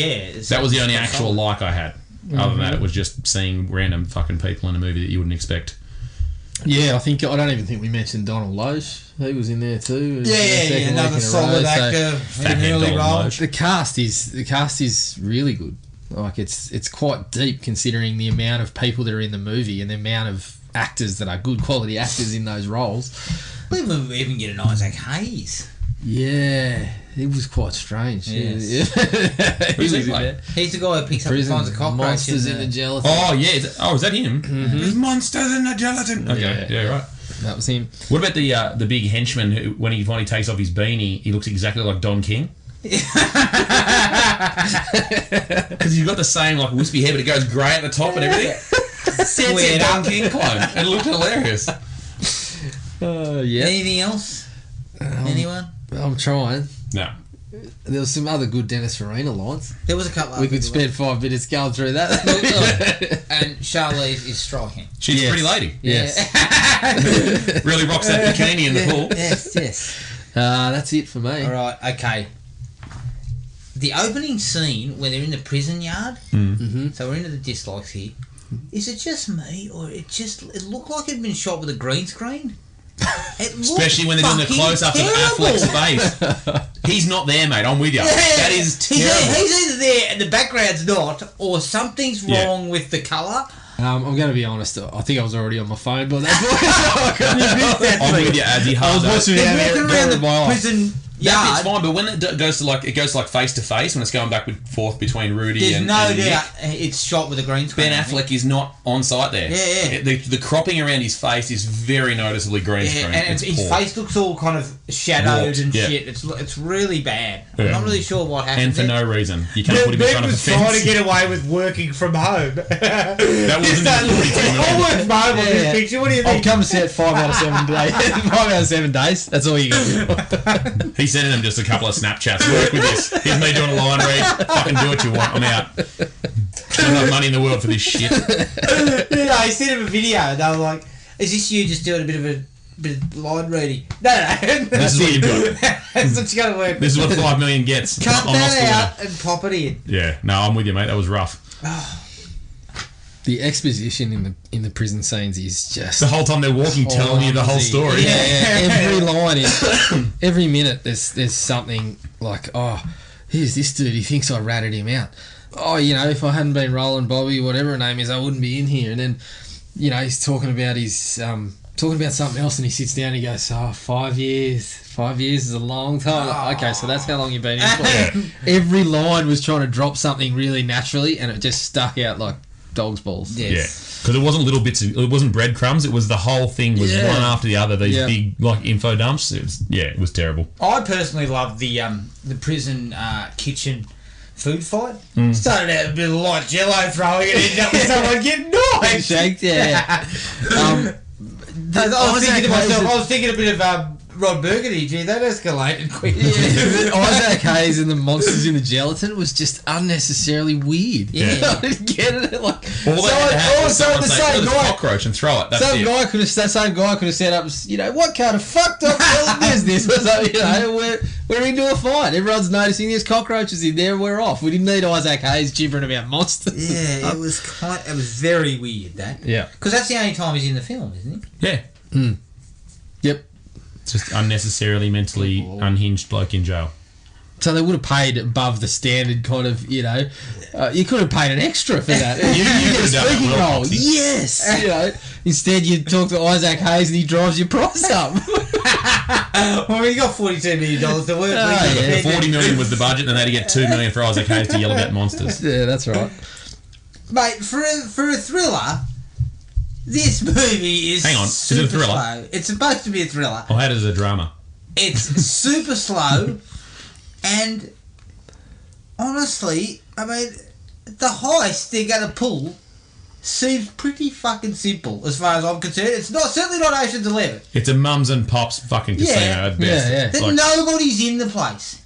That was the only actual like I had. Other than that, it was just seeing random fucking people in a movie that you wouldn't expect. Yeah, I don't even think we mentioned Donald Loesch. He was in there too. Yeah, another solid actor in an early role. The cast is really good. Like it's quite deep considering the amount of people that are in the movie and the amount of actors that are good quality actors in those roles. We even get an Isaac Hayes. Yeah, it was quite strange. Yes. Yeah. He's the guy who picks up and finds a cockroach. Monsters in the gelatin. Oh yeah, is that him? Mm-hmm. There's monsters in the gelatin. Okay, yeah, right. That was him. What about the big henchman who, when he finally takes off his beanie, he looks exactly like Don King? Because you've got the same like wispy hair, but it goes grey at the top and everything. It's a Don King clone. It looked hilarious. Yeah. Anything else? Anyone? I'm trying. No. There was some other good Dennis Farina lines. There was a couple. We could spend 5 minutes going through that. And Charlize is striking. She's a pretty lady. Yes. Really rocks that bikini in the pool. Yes. That's it for me. All right. Okay. The opening scene where they're in the prison yard. Mm-hmm. So we're into the dislikes here. Is it just me, or it looked like it'd been shot with a green screen? Especially when they're doing the close-up of Affleck's face. He's not there, mate. I'm with you. That is terrible. He's either there and the background's not, or something's wrong with the colour. I'm going to be honest. I think I was already on my phone, but that's what I'm with you, Addy. I was watching it around the prison. That bit's fine, but when it goes to face to face, when it's going back and forth between Rudy there's and no and doubt it's shot with a green screen. Ben Affleck is not on site there. Yeah. The cropping around his face is very noticeably green screen. And his face looks all kind of shadowed and shit. It's really bad. I'm not really sure what happened. And for no reason, you can't put him in front of a fence. Trying to get away with working from home. That wasn't I work from home on this picture. What do you think? I've come to set 5 out of 7 days. 5 out of 7 days. That's all you get. He's sending them just a couple of Snapchats. Work with this. Here's me doing a line read. Fucking do what you want. I'm out. There's enough money in the world for this shit. I sent him a video and they were like, is this you just doing a bit of line reading? No. This is what you've got. That's what you got to work with. This is what 5 million gets. Cut that out and pop it in. Yeah. No, I'm with you, mate. That was rough. The exposition in the prison scenes is just the whole time they're walking, telling you the whole story. Yeah. Every line is every minute. There's something like, oh, here's this dude. He thinks I ratted him out. Oh, if I hadn't been Roland Bobby, whatever her name is, I wouldn't be in here. And then, he's talking about something else, and he sits down and he goes, 5 years. 5 years is a long time. Okay, so that's how long you've been in for. Every line was trying to drop something really naturally, and it just stuck out like dog's balls. Yes. Yeah, because it wasn't little bits. It wasn't breadcrumbs. It was the whole thing was one after the other. These big info dumps. It was terrible. I personally loved the prison kitchen food fight. Started out a bit of light jello throwing it, ended up with someone getting knifed. Shaked, yeah. I was thinking a bit of Rod Burgundy. Gee, that escalated quickly. Isaac Hayes and the monsters in the gelatin was just unnecessarily weird. Yeah. I didn't get it. Like, all they had to have was someone say, "Oh, cockroach," and throw it. That's That same guy could have set up, what kind of fucked up world is this? We're into a fight. Everyone's noticing there's cockroaches in there. We're off. We didn't need Isaac Hayes gibbering about monsters. Yeah, it was very weird, that. Yeah. Because that's the only time he's in the film, isn't he? Yeah. Yep. Just unnecessarily mentally unhinged bloke in jail. So they would have paid above the standard kind of, you could have paid an extra for that. You get a speaking role. Yes. Instead you talk to Isaac Hayes and he drives your price up. Well, you got $42 million to work with. 40 million was the budget, and they had to get 2 million for Isaac Hayes to yell about monsters. Yeah, that's right. Mate, for a thriller, this movie is. Hang on, is it a thriller? Slow. It's supposed to be a thriller. Or how does a drama? It's super slow, and honestly, I mean, the heist they're going to pull seems pretty fucking simple as far as I'm concerned. It's certainly not Ocean's 11. It's a mums and pops fucking casino at best. Yeah. Nobody's in the place.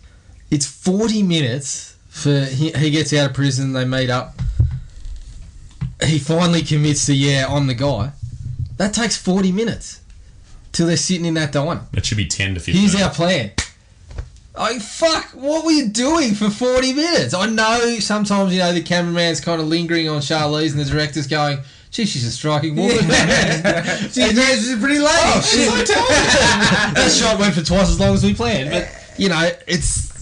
It's 40 minutes for he gets out of prison. They meet up. He finally commits to, I'm the guy. That takes 40 minutes till they're sitting in that diner. It should be 10 to 15. Here's our plan. Fuck, what were you doing for 40 minutes? I know sometimes, the cameraman's kind of lingering on Charlize and the director's going, Gee, she's a striking woman. She's a pretty lady. Oh, shit. That shot went for twice as long as we planned. But, you know, it's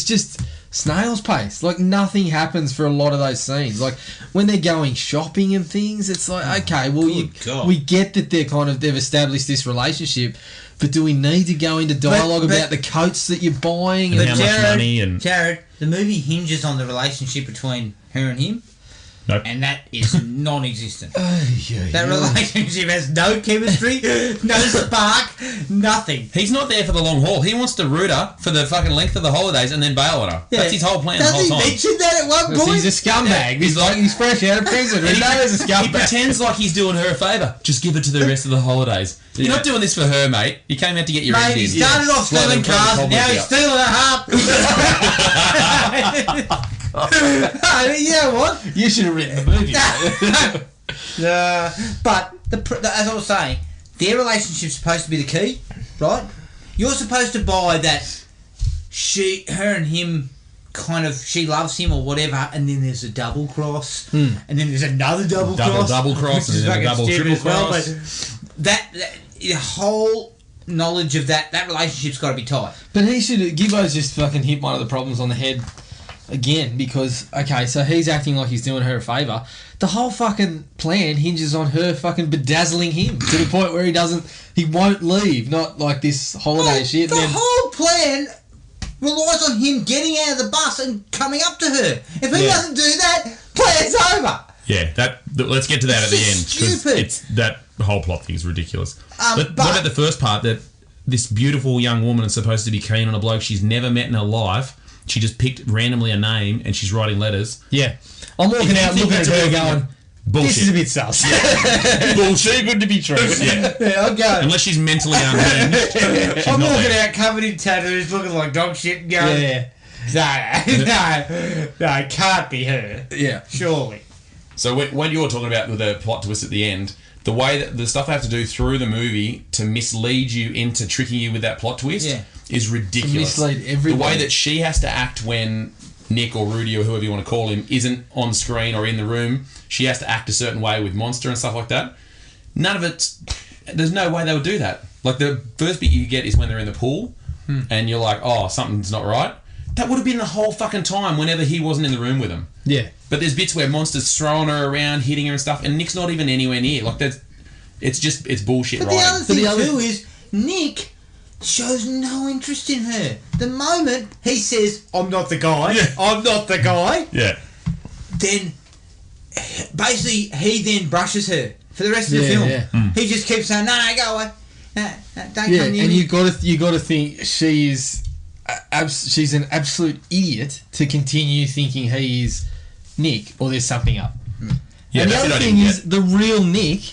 just snail's pace. Like, nothing happens for a lot of those scenes. Like, when they're going shopping and things, it's like, okay, well, we get that they've established this relationship, but do we need to go into dialogue about the coats that you're buying and how much money? And Jared, the movie hinges on the relationship between her and him. Nope. And that is non-existent. That relationship has no chemistry, no spark, nothing. He's not there for the long haul. He wants to root her for the fucking length of the holidays and then bail on her. Yeah. That's his whole plan the whole time. Does he mention that at one point? He's a scumbag. He's fresh out of prison. He knows a scumbag. He pretends like he's doing her a favour. Just give it to the rest of the holidays. You're not doing this for her, mate. You came out to get your end in. He started off stealing cars, and now he's stealing a harp. You know what? You should have written the movie. But as I was saying, their relationship's supposed to be the key, right? You're supposed to buy that her and him kind of, she loves him or whatever, and then there's a double cross, and then there's another double cross, and then a double triple cross. But the whole knowledge of that relationship's got to be tight. But Gibbo's just fucking hit one of the problems on the head again, because, okay, so he's acting like he's doing her a favour. The whole fucking plan hinges on her fucking bedazzling him to the point where he won't leave, not like this holiday shit. The whole plan relies on him getting out of the bus and coming up to her. If he doesn't do that, plan's over. Yeah, let's get to that at the end, because stupid. That whole plot thing is ridiculous. But what about the first part, that this beautiful young woman is supposed to be keen on a bloke she's never met in her life? She just picked randomly a name and she's writing letters. Yeah. I'm walking out looking at her going, bullshit. This is a bit sus. Bullshit, good to be true. Yeah, I'm going. Unless she's mentally unhinged. I'm walking out covered in tattoos, looking like dog shit and going, no, it can't be her. Yeah. Surely. So when you're talking about with the plot twist at the end, the way that the stuff they have to do through the movie to mislead you into tricking you with that plot twist is ridiculous. To mislead everybody. The way that she has to act when Nick or Rudy or whoever you want to call him isn't on screen or in the room, she has to act a certain way with Monster and stuff like that. None of it's... There's no way they would do that. Like, the first bit you get is when they're in the pool and you're like, oh, something's not right. That would have been the whole fucking time whenever he wasn't in the room with them. Yeah. But there's bits where Monster's throwing her around, hitting her and stuff, and Nick's not even anywhere near. Like, it's bullshit but writing. The other thing too is Nick shows no interest in her. The moment he says, I'm not the guy, I'm not the guy, then basically he then brushes her for the rest of the film. Yeah. He just keeps saying, no, go away. No, don't come near me. And you got to think she's an absolute idiot to continue thinking he is Nick or there's something up. Yeah, and the other thing is, the real Nick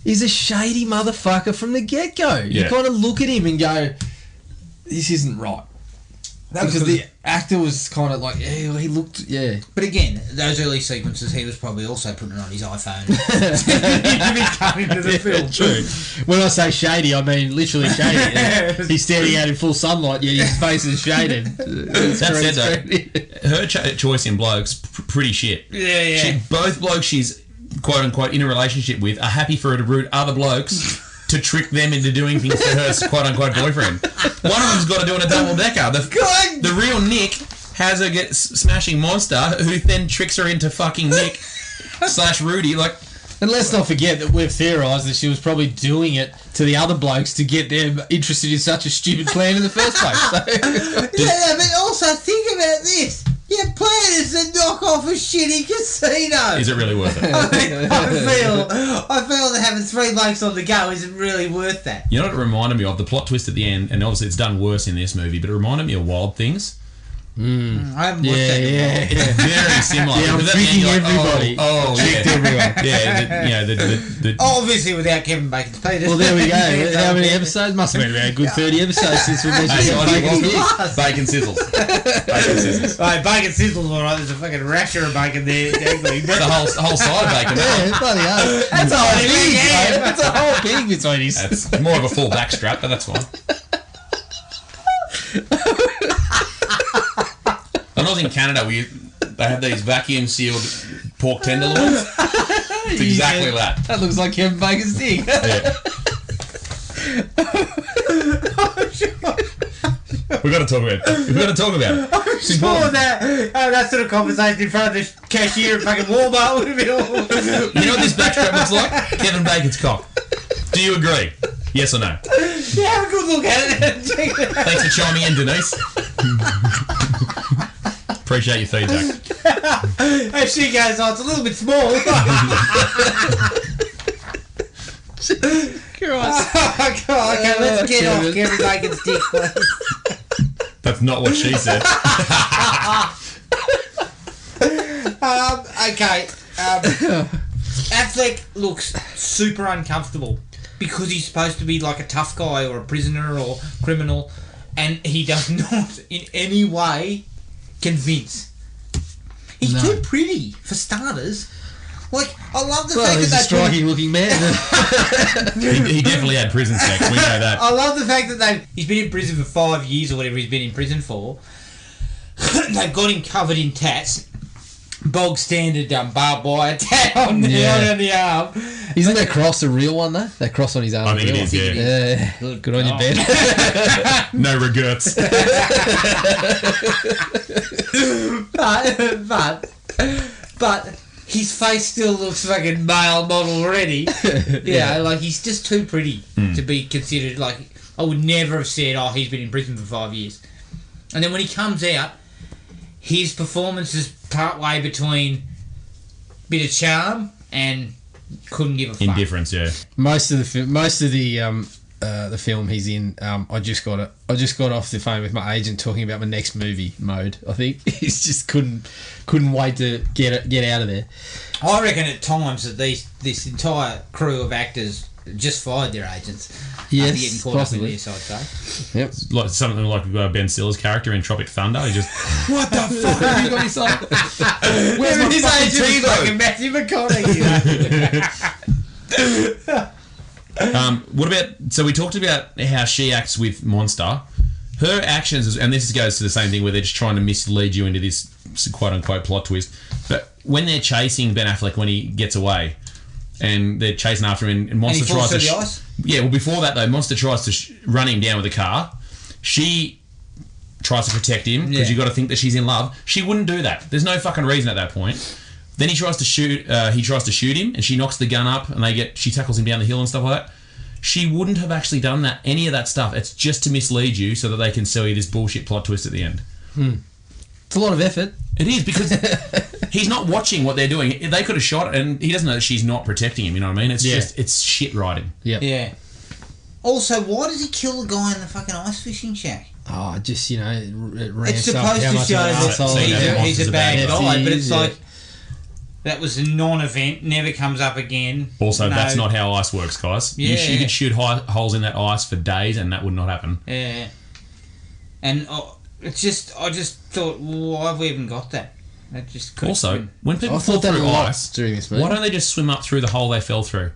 is a shady motherfucker from the get-go. You kind of look at him and go, this isn't right. Because the actor was kind of like, he looked, But again, those early sequences, he was probably also putting it on his iPhone. Coming to the film. True. When I say shady, I mean literally shady. He's standing out in full sunlight, yet his face is shaded. That said, though, her choice in blokes, pretty shit. Yeah. Both blokes she's quote-unquote in a relationship with are happy for her to root other blokes to trick them into doing things for her quote-unquote boyfriend. One of them's got to do it in a double-decker. The real Nick has her get smashing Monster, who then tricks her into fucking Nick / Rudy. Like, and let's not forget that we've theorised that she was probably doing it to the other blokes to get them interested in such a stupid plan in the first place. So. But also think about this. Your plan is to knock off a shitty casino. Is it really worth it? I feel that having 3 blokes on the go isn't really worth that. You know what it reminded me of? The plot twist at the end, and obviously it's done worse in this movie, but it reminded me of Wild Things. I haven't watched that. Yeah. Very similar. I'm tricking everybody. Tricked everyone. Obviously without Kevin Bacon's penis. Well, there we go. How many episodes? Must have been about a good 30 episodes since we mentioned Bacon sizzles. Bacon sizzles. Right, bacon sizzles, alright. There's a fucking rasher of bacon there. The whole side of bacon. Yeah, bloody hell. That's a whole pig. That's a whole pig between his. That's more of a full back strap, but that's fine. When I was in Canada, they have these vacuum sealed pork tenderloins. It's exactly that. That looks like Kevin Bacon's dick. Yeah. We've got to talk about it. We've got to talk about it. I'm sure that sort of conversation in front of the cashier at fucking Walmart would have been all... You know what this backstrap looks like? Kevin Bacon's cock. Do you agree? Yes or no? Yeah, have a good look at it. Thanks for chiming in, Denise. Appreciate your feedback. As she goes, it's a little bit small. Christ. Oh, God. Okay, let's get Kevin. off Kevin Bacon's dick, please. That's not what she said. Okay. Affleck looks super uncomfortable because he's supposed to be like a tough guy or a prisoner or criminal, and he does not in any way convince. He's too pretty, for starters. Like, I love the fact He's that a striking looking man. He definitely had prison sex. We know that. I love the fact that he's been in prison for 5 years or whatever he's been in prison for. They've got him covered in tats. Bog standard barbed wire tat on the arm. Isn't that cross a real one though? That cross on his arm. I think it is, yeah. Good on you, Ben. No regrets. But his face still looks fucking male model already. Yeah, like he's just too pretty to be considered. Like, I would never have said, oh, he's been in prison for 5 years. And then when he comes out, his performance is partway between bit of charm and couldn't give a fuck. Indifference, yeah. Most of the film he's in, I just got off the phone with my agent talking about my next movie mode. I think he's just couldn't wait to get out of there. I reckon at times that this entire crew of actors just fired their agents. Yes, after getting caught possibly. up in this, I'd say. Yep. Like something like Ben Stiller's character in Tropic Thunder. He just, what the fuck have you got yourself? Where's my fucking TiVo? Fucking Matthew McConaughey. What about? So we talked about how she acts with Monster. Her actions, and this goes to the same thing where they're just trying to mislead you into this quote unquote plot twist. But when they're chasing Ben Affleck when he gets away, and they're chasing after him, and Monster tries to. The ice? Yeah, well, before that though, Monster tries to run him down with a car. She tries to protect him because you got to think that she's in love. She wouldn't do that. There's no fucking reason at that point. Then he tries to shoot. He tries to shoot him, and she knocks the gun up, and she tackles him down the hill and stuff like that. She wouldn't have actually done that. Any of that stuff. It's just to mislead you so that they can sell you this bullshit plot twist at the end. It's a lot of effort. It is, because he's not watching what they're doing. They could have shot it, and he doesn't know that she's not protecting him. You know what I mean? It's just it's shit writing. Yep. Yeah. Also, why does he kill the guy in the fucking ice fishing shack? Oh, just, it ramps It's supposed to show that he's a bad guy, but it's like, that was a non-event, never comes up again. Also, that's not how ice works, guys. Yeah. You could shoot holes in that ice for days, and that would not happen. Yeah. And I just thought, why have we even got that? That just couldn't. Also, when people fall through ice, during this movie. why don't they just swim up through the hole they fell through?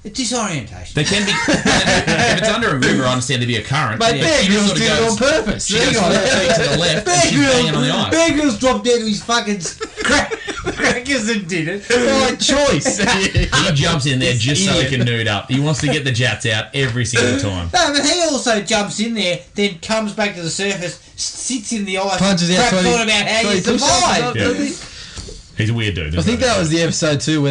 It's disorientation. They can be. If it's under a river, I understand there'd be a current. But Bear Grylls did it on purpose. She goes 4 feet to the left, and she's banging on the ice. Bear Grylls dropped down to his fucking crackers and did it. By choice. He jumps in there just so he can nude up. He wants to get the jats out every single time. No, but he also jumps in there, then comes back to the surface, sits in the ice, Punches out craps on about how you survive. Yeah. He's a weird dude. I think that was the episode too where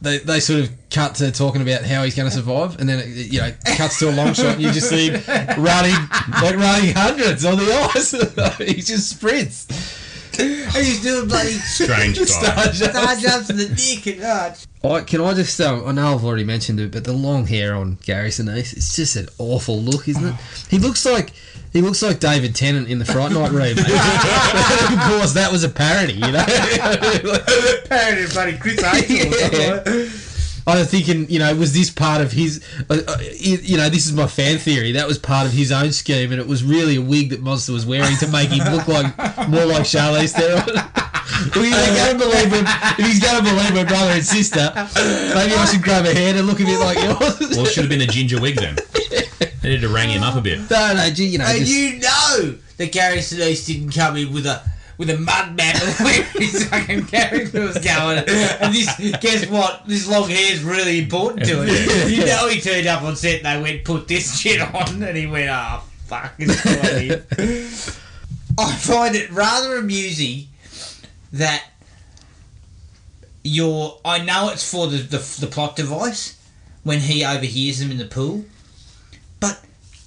they sort of cut to talking about how he's going to survive, and then it cuts to a long shot, and you just see him running hundreds on the ice. He just sprints. And he's doing bloody strange guy. Star jumps in the dick and Can I just I know I've already mentioned it, but the long hair on Gary Sinise, it's just an awful look, isn't it? He looks like David Tennant in the Fright Night remake. Of course, that was a parody, parody of bloody Chris Angel or something. I was thinking, was this part of his... this is my fan theory. That was part of his own scheme, and it was really a wig that Monster was wearing to make him look more like Charlize Theron. If he's going to believe my brother and sister, maybe I should grab a hair and look a bit like yours. Well, it should have been a ginger wig then. They need to rang him up a bit. No, and you know that Gary Sinise didn't come in with a with a mud mat where his fucking character was going. And guess what? This long hair is really important to it. You know, he turned up on set and they went, put this shit on, and he went, oh, fuck, it's funny. I find it rather amusing that I know it's for the plot device when he overhears them in the pool, but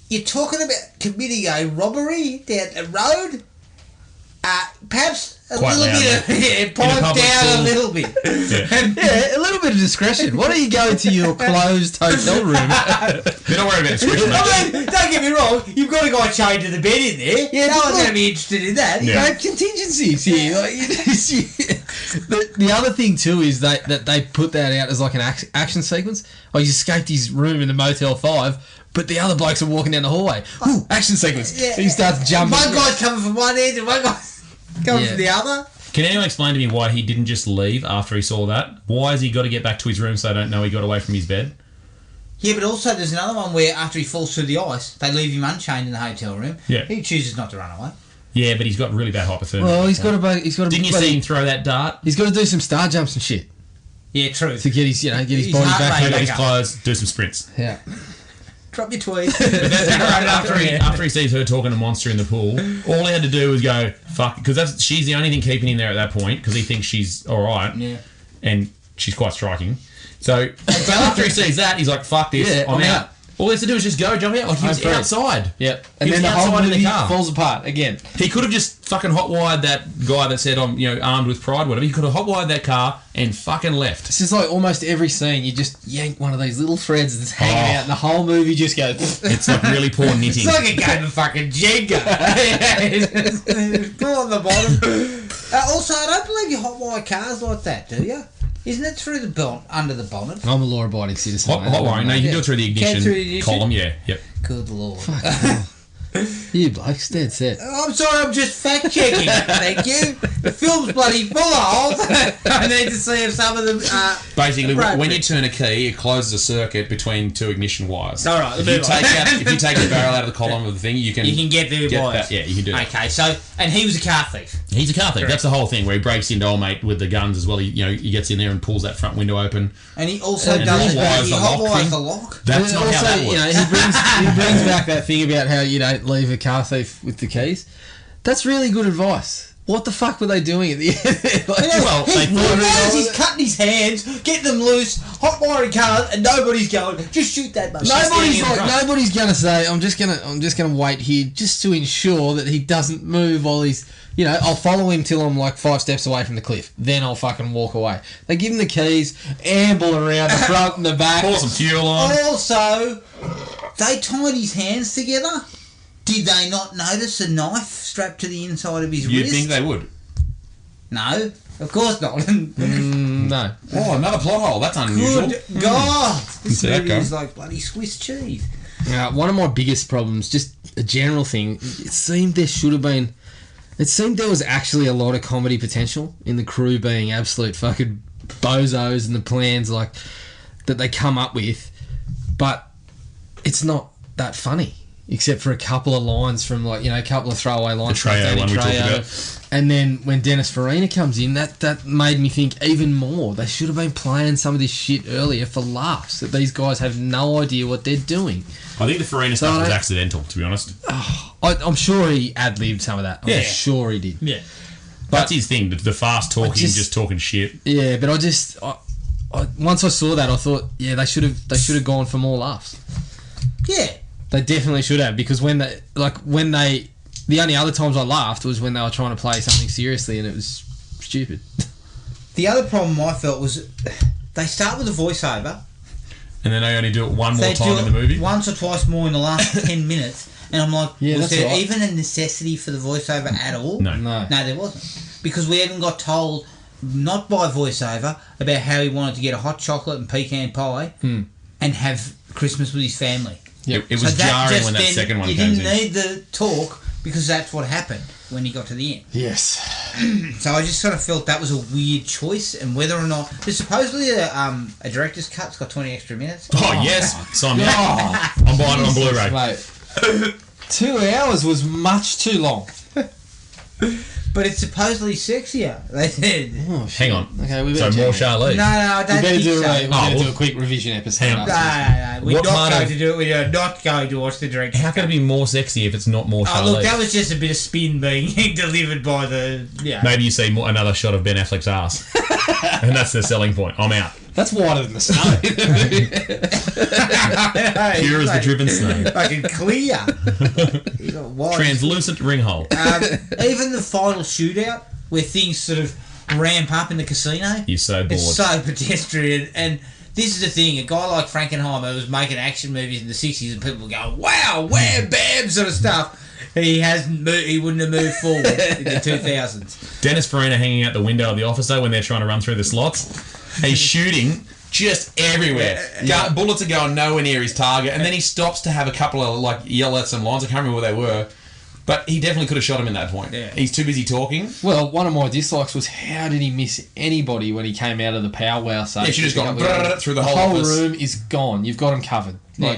you're talking about committing a robbery down the road? Perhaps a Quite little bit of pipe down a little bit. Yeah, a little bit of discretion. Why don't you go to your closed hotel room? You're not worried about discretion, mate. I mean, don't get me wrong, you've got a guy chained to the bed in there. Yeah, no one's going to be interested in that. You know, contingencies here. The other thing too is that they put that out as like an action sequence. Oh, he's escaped his room in the Motel 5, but the other blokes are walking down the hallway. Ooh, action sequence. Yeah. He starts jumping. One guy's coming from one end and one guy's coming from the other. Can anyone explain to me why he didn't just leave after he saw that? Why has he got to get back to his room so they don't know he got away from his bed? Yeah, but also there's another one where after he falls through the ice, they leave him unchained in the hotel room. Yeah. He chooses not to run away. Yeah, but he's got really bad hypothermia. Well, he's got to. Didn't you see him throw that dart? He's got to do some star jumps and shit. Yeah, true. To get his body back. Take off his clothes, do some sprints. Yeah. Drop your tweet. after he sees her talking to Monster in the pool, all he had to do was go, fuck, because she's the only thing keeping him there at that point, because he thinks she's alright. Yeah. And she's quite striking. So after he sees that, he's like, fuck this, I'm out. All he has to do is just go, jump out. Like he was outside. Yep. And then the whole movie falls apart again. He could have just fucking hotwired that guy that said, I'm armed with pride, whatever. He could have hotwired that car and fucking left. It's just like almost every scene, you just yank one of these little threads that's hanging out, and the whole movie just goes. It's like really poor knitting. It's like a game of fucking Jenga. Pull on the bottom. Also, I don't believe you hotwire cars like that, do you? Isn't it through the under the bonnet? I'm a law-abiding citizen. Hot wiring. No, you can do it through the ignition column. Yeah. Yep. Good lord. You blokes, dead set. I'm sorry, I'm just fact checking. Thank you. The film's bloody full of holes. I need to see if some of them are. Basically, when you turn a key, it closes a circuit between two ignition wires. All right. If you take the barrel out of the column of the thing, you can get the wires. Yeah, you can do that. Okay, so and he was a car thief. He's a car thief. Correct. That's the whole thing where he breaks into old mate with the guns as well. He gets in there and pulls that front window open. And he also does hotwires the lock. That's not how that works. He brings back that thing about how you don't leave a car thief with the keys. That's really good advice. What the fuck were they doing at the end? He's cutting his hands, getting them loose, hot wiring cars, and nobody's going, just shoot that much. Nobody's gonna say, I'm just gonna wait here just to ensure that he doesn't move while he's I'll follow him till I'm like 5 steps away from the cliff. Then I'll fucking walk away. They give him the keys, amble around the front and the back. Pour some fuel on. Also, they tied his hands together. Did they not notice a knife strapped to the inside of his wrist? You'd think they would. No, of course not. No. Oh, another plot hole. That's unusual. Good God. This movie movie is like bloody Swiss cheese. One of my biggest problems, just a general thing, it seemed there was actually a lot of comedy potential in the crew being absolute fucking bozos and the plans like that they come up with, but it's not that funny. Except for a couple of lines from a couple of throwaway lines. The Trejo one we talked about. And then when Dennis Farina comes in, that made me think even more. They should have been playing some of this shit earlier for laughs. That these guys have no idea what they're doing. I think the Farina stuff was accidental, to be honest. I'm sure he ad-libbed some of that. I'm sure he did. Yeah. But that's his thing, the fast talking, just talking shit. Yeah, but once I saw that, I thought, yeah, they should have gone for more laughs. Yeah. They definitely should have, because the only other times I laughed was when they were trying to play something seriously and it was stupid. The other problem I felt was they start with a voiceover. And then they only do it one more time in the movie? Once or twice more in the last 10 minutes. And I'm like, was there even a necessity for the voiceover at all? No. No, there wasn't. Because we even got told, not by voiceover, about how he wanted to get a hot chocolate and pecan pie and have Christmas with his family. Yep. It was jarring when that second one came in. You didn't need the talk because that's what happened when he got to the end. Yes. So I just sort of felt that was a weird choice, and whether or not there's supposedly a director's cut's got 20 extra minutes. Oh yes, sign me up. I'm buying it on Blu-ray. Mate, 2 hours was much too long. But it's supposedly sexier. They said. Oh, Hang on. Okay, we So better more check it. Charlize. No, I don't think so. We're going to do a quick revision episode. Hang on. No. We're What not part going of- to do it. We are not going to watch the director's How can it cut. be more sexy if it's not more Charlize? Oh, look, that was just a bit of spin being delivered by the. Yeah. Maybe you see another shot of Ben Affleck's ass. And that's the selling point. I'm out. That's wider than the snow. Pure as the driven snow. Fucking clear. You got wide. Translucent ring hole. Even the final shootout, where things sort of ramp up in the casino. You're so bored. It's so pedestrian. And this is the thing, a guy like Frankenheimer was making action movies in the 60s and people were going, wow, wham, bam, sort of stuff. He wouldn't have moved forward in the 2000s. Dennis Farina hanging out the window of the office though when they're trying to run through the slots. He's shooting just everywhere. Bullets are going nowhere near his target, and then he stops to have a couple of yell at some lines. I can't remember what they were, but he definitely could have shot him in that point. Yeah. He's too busy talking. Well, one of my dislikes was how did he miss anybody when he came out of the powwow safe? Yeah, she just gone through the whole office. room is gone. You've got him covered. Yeah.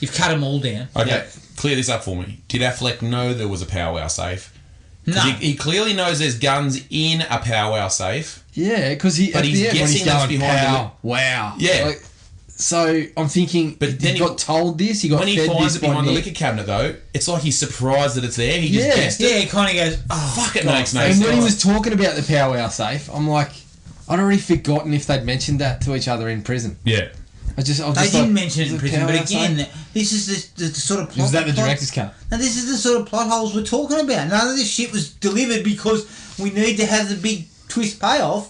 You've cut them all down. Okay, clear this up for me. Did Affleck know there was a powwow safe? 'Cause No. He clearly knows there's guns in a powwow safe. Yeah, because he. But at he's the end, when guessing that's behind pow, wow. Yeah. So I'm thinking, But but then he he- got told this. He got When he fed finds this it behind by the Nick. liquor cabinet, though, it's like he's surprised that it's there. He just Yeah. guessed it. Yeah, he kind of goes, oh, Fuck, it God, makes no And sense. when he was talking about the powwow safe, I'm like, I'd already forgotten if they'd mentioned that to each other in prison. Yeah. I just They didn't mention it in "Is prison, but powwow again, safe?" this is the sort of plot. Was that the plot- director's cut? Now, this is the sort of plot holes we're talking about. None of this shit was delivered because we need to have the big twist payoff,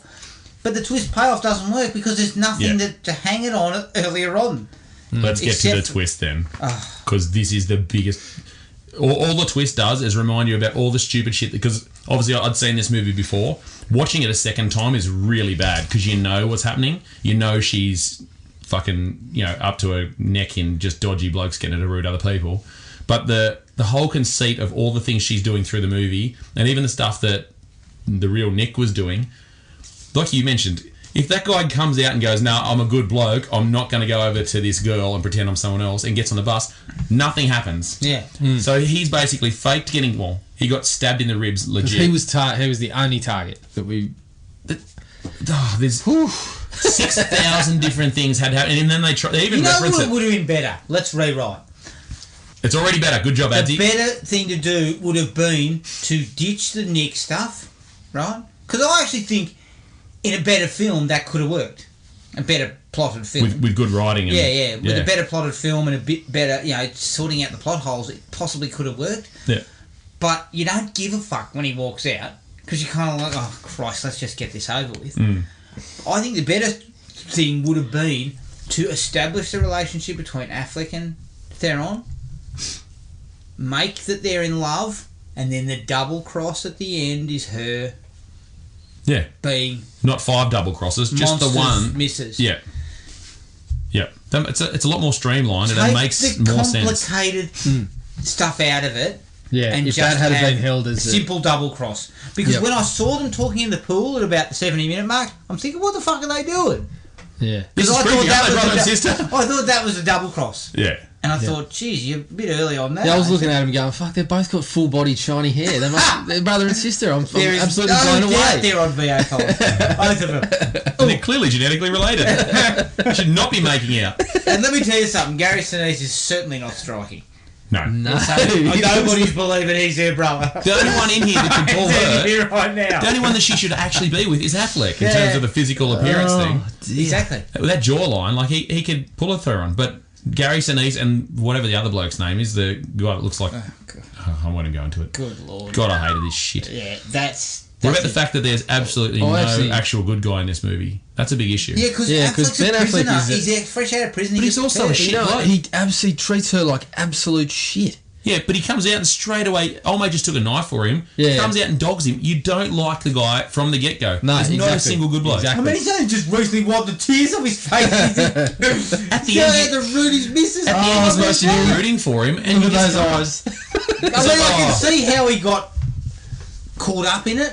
but the twist payoff doesn't work because there's nothing to hang it on earlier on. Let's get to the Except- twist then. Because this is the biggest... All the twist does is remind you about all the stupid shit. Because obviously I'd seen this movie before. Watching it a second time is really bad because you know what's happening. You know she's fucking, up to her neck in just dodgy blokes getting her to root other people. But the whole conceit of all the things she's doing through the movie, and even the stuff that the real Nick was doing, like you mentioned, if that guy comes out and goes, no, I'm a good bloke, I'm not going to go over to this girl and pretend I'm someone else, and gets on the bus, nothing happens. Yeah. So he's basically faked getting, he got stabbed in the ribs legit. He was the only target that we. There's 6,000 different things had happened, and then they even You know reference what it. would have been better? Let's rewrite. It's already better. Good job, The Adsy. better thing to do would have been to ditch the Nick stuff, right? Because I actually think in a better film that could have worked. A better plotted film. With good writing. And, yeah. With a better plotted film and a bit better, sorting out the plot holes, it possibly could have worked. Yeah. But you don't give a fuck when he walks out because you're kind of like, oh, Christ, let's just get this over with. I think the better thing would have been to establish the relationship between Affleck and Theron, make that they're in love, and then the double cross at the end is her being not 5 double crosses, just the one. Misses. Yeah. Yeah. It's a lot more streamlined and it makes the more sense. complicated stuff out of it. Yeah, and if just that had have been held as a simple double cross. Because when I saw them talking in the pool at about the 70-minute mark, I'm thinking, what the fuck are they doing? Yeah. This is creepy, aren't they, brother and sister? I thought that was a double cross. Yeah. And I thought, geez, you're a bit early on that. Yeah, I was looking at him going, fuck, they've both got full-bodied shiny hair. They're brother and sister. I'm absolutely blown away. They're on VA both of them. And they're clearly genetically related. Should not be making out. And let me tell you something, Gary Sinise is certainly not striking. No. Nobody's believing he's their brother. The only one in here that can pull her, here right now. the only one that she should actually be with is Affleck in terms of the physical appearance thing. Exactly. With that jawline, he could pull a Theron, but Gary Sinise and whatever the other bloke's name is, the guy that looks like... I won't even go into it. Good Lord. God, I hated this shit. Yeah, that's What about the fact that there's absolutely no actually- actual good guy in this movie? That's a big issue. Yeah, because Affleck's Ben a Affleck prisoner. is He's fresh out of prison. But he's also a shit bloke. He absolutely treats her like absolute shit. Yeah, but he comes out and straight away, Olmo just took a knife for him. Yeah. Comes out and dogs him. You don't like the guy from the get-go. No, There's not a exactly. single good bloke. Exactly. I mean, he's only just recently wiped the tears off his face. At the Yeah, end, the root his missus. at the end, you're supposed to be rooting for him. And Look you at just those go, eyes. I mean, I can see how he got caught up in it.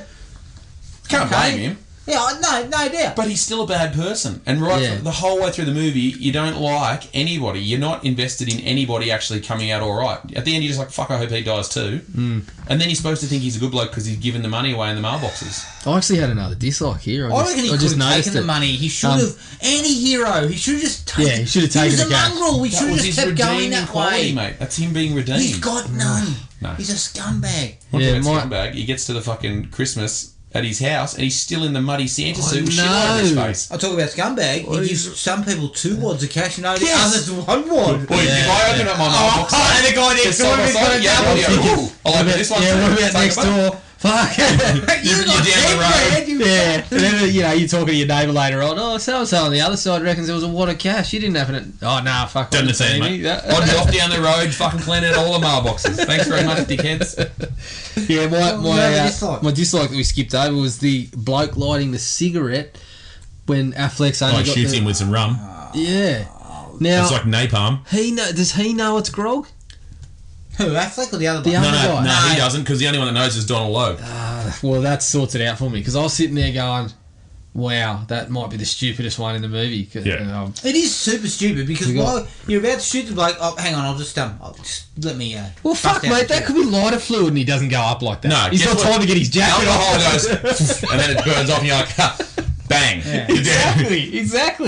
Can't blame him. Yeah, no doubt. But he's still a bad person. And the whole way through the movie, you don't like anybody. You're not invested in anybody actually coming out all right. At the end, you're just like, fuck, I hope he dies too. And then you're supposed to think he's a good bloke because he's given the money away in the mailboxes. I actually had another dislike here. I reckon he could have taken the money. He should have. Anti-hero. He should have just taken. Yeah, he should have taken the the cash. mongrel. We should have just kept going that way. Mate. That's him being redeemed. He's got none. No. He's a scumbag. Scumbag. He gets to the fucking Christmas at his house and he's still in the muddy Santa suit with shit all over his face. I talk about scumbag. He gives some people 2 wads of cash and the others 1 wad. Well, if I open up my mailbox, and the guy next door is going to I'll open this one. Yeah, what about next door? Fuck. You're down the road. Yeah. And then, you're talking to your neighbour later on. Oh, so-and-so on the other side reckons there was a wad of cash. You didn't happen to... Oh, nah, fuck. Doesn't see me. I'd be off down the road fucking cleaning all the mailboxes. Thanks very much, dickheads. Yeah, my dislike that we skipped over was the bloke lighting the cigarette when Affleck's only got shoots him with some rum. Yeah. Now... It's like napalm. Does he know it's grog? Who, Affleck or the other guy? No, he doesn't, because the only one that knows is Donald Logue. Well, that sorts it out for me, because I was sitting there going, wow, that might be the stupidest one in the movie. It is super stupid, because while you're about to shoot the bloke, hang on, I'll just let me... well, fuck, mate, that could be lighter fluid and he doesn't go up like that. No, he's got time to get his jacket off. Alcohol goes, and then it burns off and you're like, bang. Yeah. Exactly.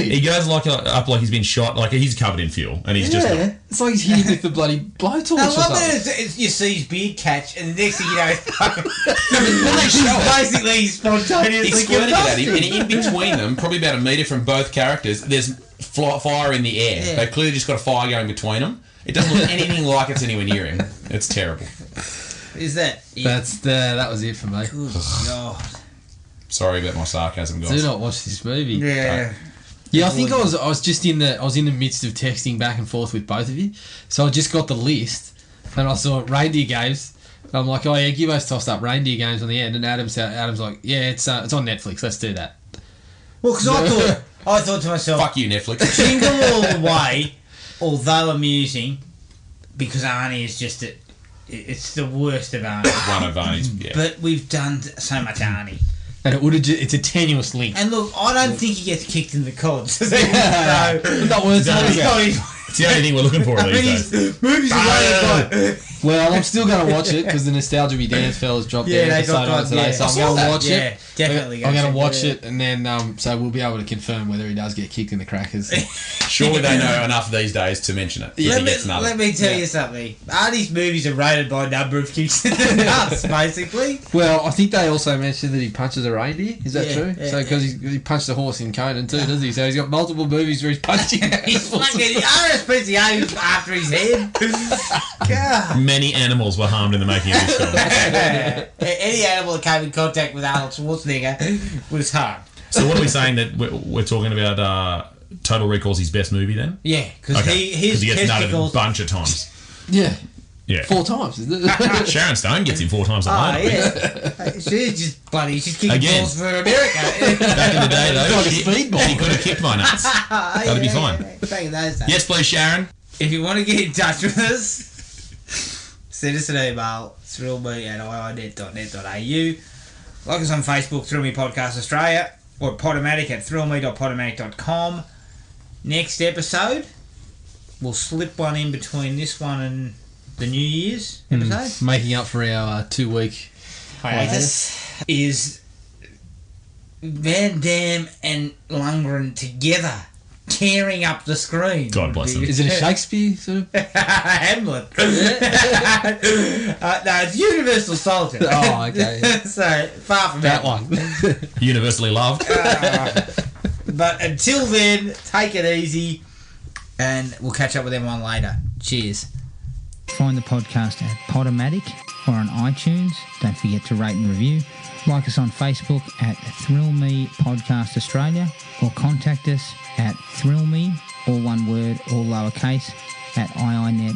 He goes up like he's been shot, like he's covered in fuel, and he's just... It's like he's hit with the bloody blowtorch or something. You see his beard catch, and the next thing you know, basically spontaneously squirting at him, and in between them, probably about 1 metre from both characters, there's fire in the air. Yeah. They've clearly just got a fire going between them. It doesn't look anything like it's anywhere near him. It's terrible. Is that it? That was it for me. Good God. Sorry about my sarcasm, guys. Do not watch this movie. Yeah. Yeah, I think I was just in the midst of texting back and forth with both of you, so I just got the list, and I saw Reindeer Games. And I'm like, oh yeah, Gibbo's tossed up Reindeer Games on the end, and Adam's like, yeah, it's on Netflix. Let's do that. Well, because I thought to myself, fuck you, Netflix. Jingle All the Way, although amusing, because Arnie is just it's the worst of Arnie. One of Arnie's, yeah. But we've done so much Arnie. And it's a tenuous link. And look, I don't think he gets kicked in the cods. It's the only thing we're looking for these days. Movies are well, I'm still going to watch it because the Nostalgia Be Dance fellas dropped their episode on today, so I'm going to watch it. Definitely. I'm going to watch it, and then so we'll be able to confirm whether he does get kicked in the crackers. Surely they know enough these days to mention it. Let me tell you something. Arnie's movies are rated by a number of kicks in the nuts, basically. Well, I think they also mentioned that he punches a reindeer. Is that true? Yeah, so because he punched a horse in Conan too, does he? So he's got multiple movies where he's punching. He's fucking RSPCA after his head. God. Many animals were harmed in the making of this film. Any animal that came in contact with Arnold Schwarzenegger was harmed. So what are we saying that we're talking about? Total Recall's his best movie then? Yeah, because he gets nutted a bunch of times. Yeah. 4 times, isn't it? Sharon Stone gets him 4 times a night. Yeah. She's just bloody. She's kicking balls for America. Back in the day, though, like a speedball. She could have kicked my nuts. That'd be fine. Back in those days. Yes, please, Sharon. If you want to get in touch with us, send us an email, thrillme@iinet.net.au. Like us on Facebook, Thrill Me Podcast Australia, or Podomatic at thrillme.podomatic.com. Next episode, we'll slip one in between this one and the New Year's episode. Making up for our 2-week hiatus. Is Van Damme and Lundgren together tearing up the screen. God bless them. Is it a Shakespeare sort of? Hamlet. No, it's Universal Soldier. Oh, okay. So, far from that one. Universally loved. But until then, take it easy, and we'll catch up with everyone later. Cheers. Find the podcast at Podomatic or on iTunes. Don't forget to rate and review. Like us on Facebook at Thrill Me Podcast Australia, or contact us at thrillme, all one word, all lowercase, at iinet.net.au.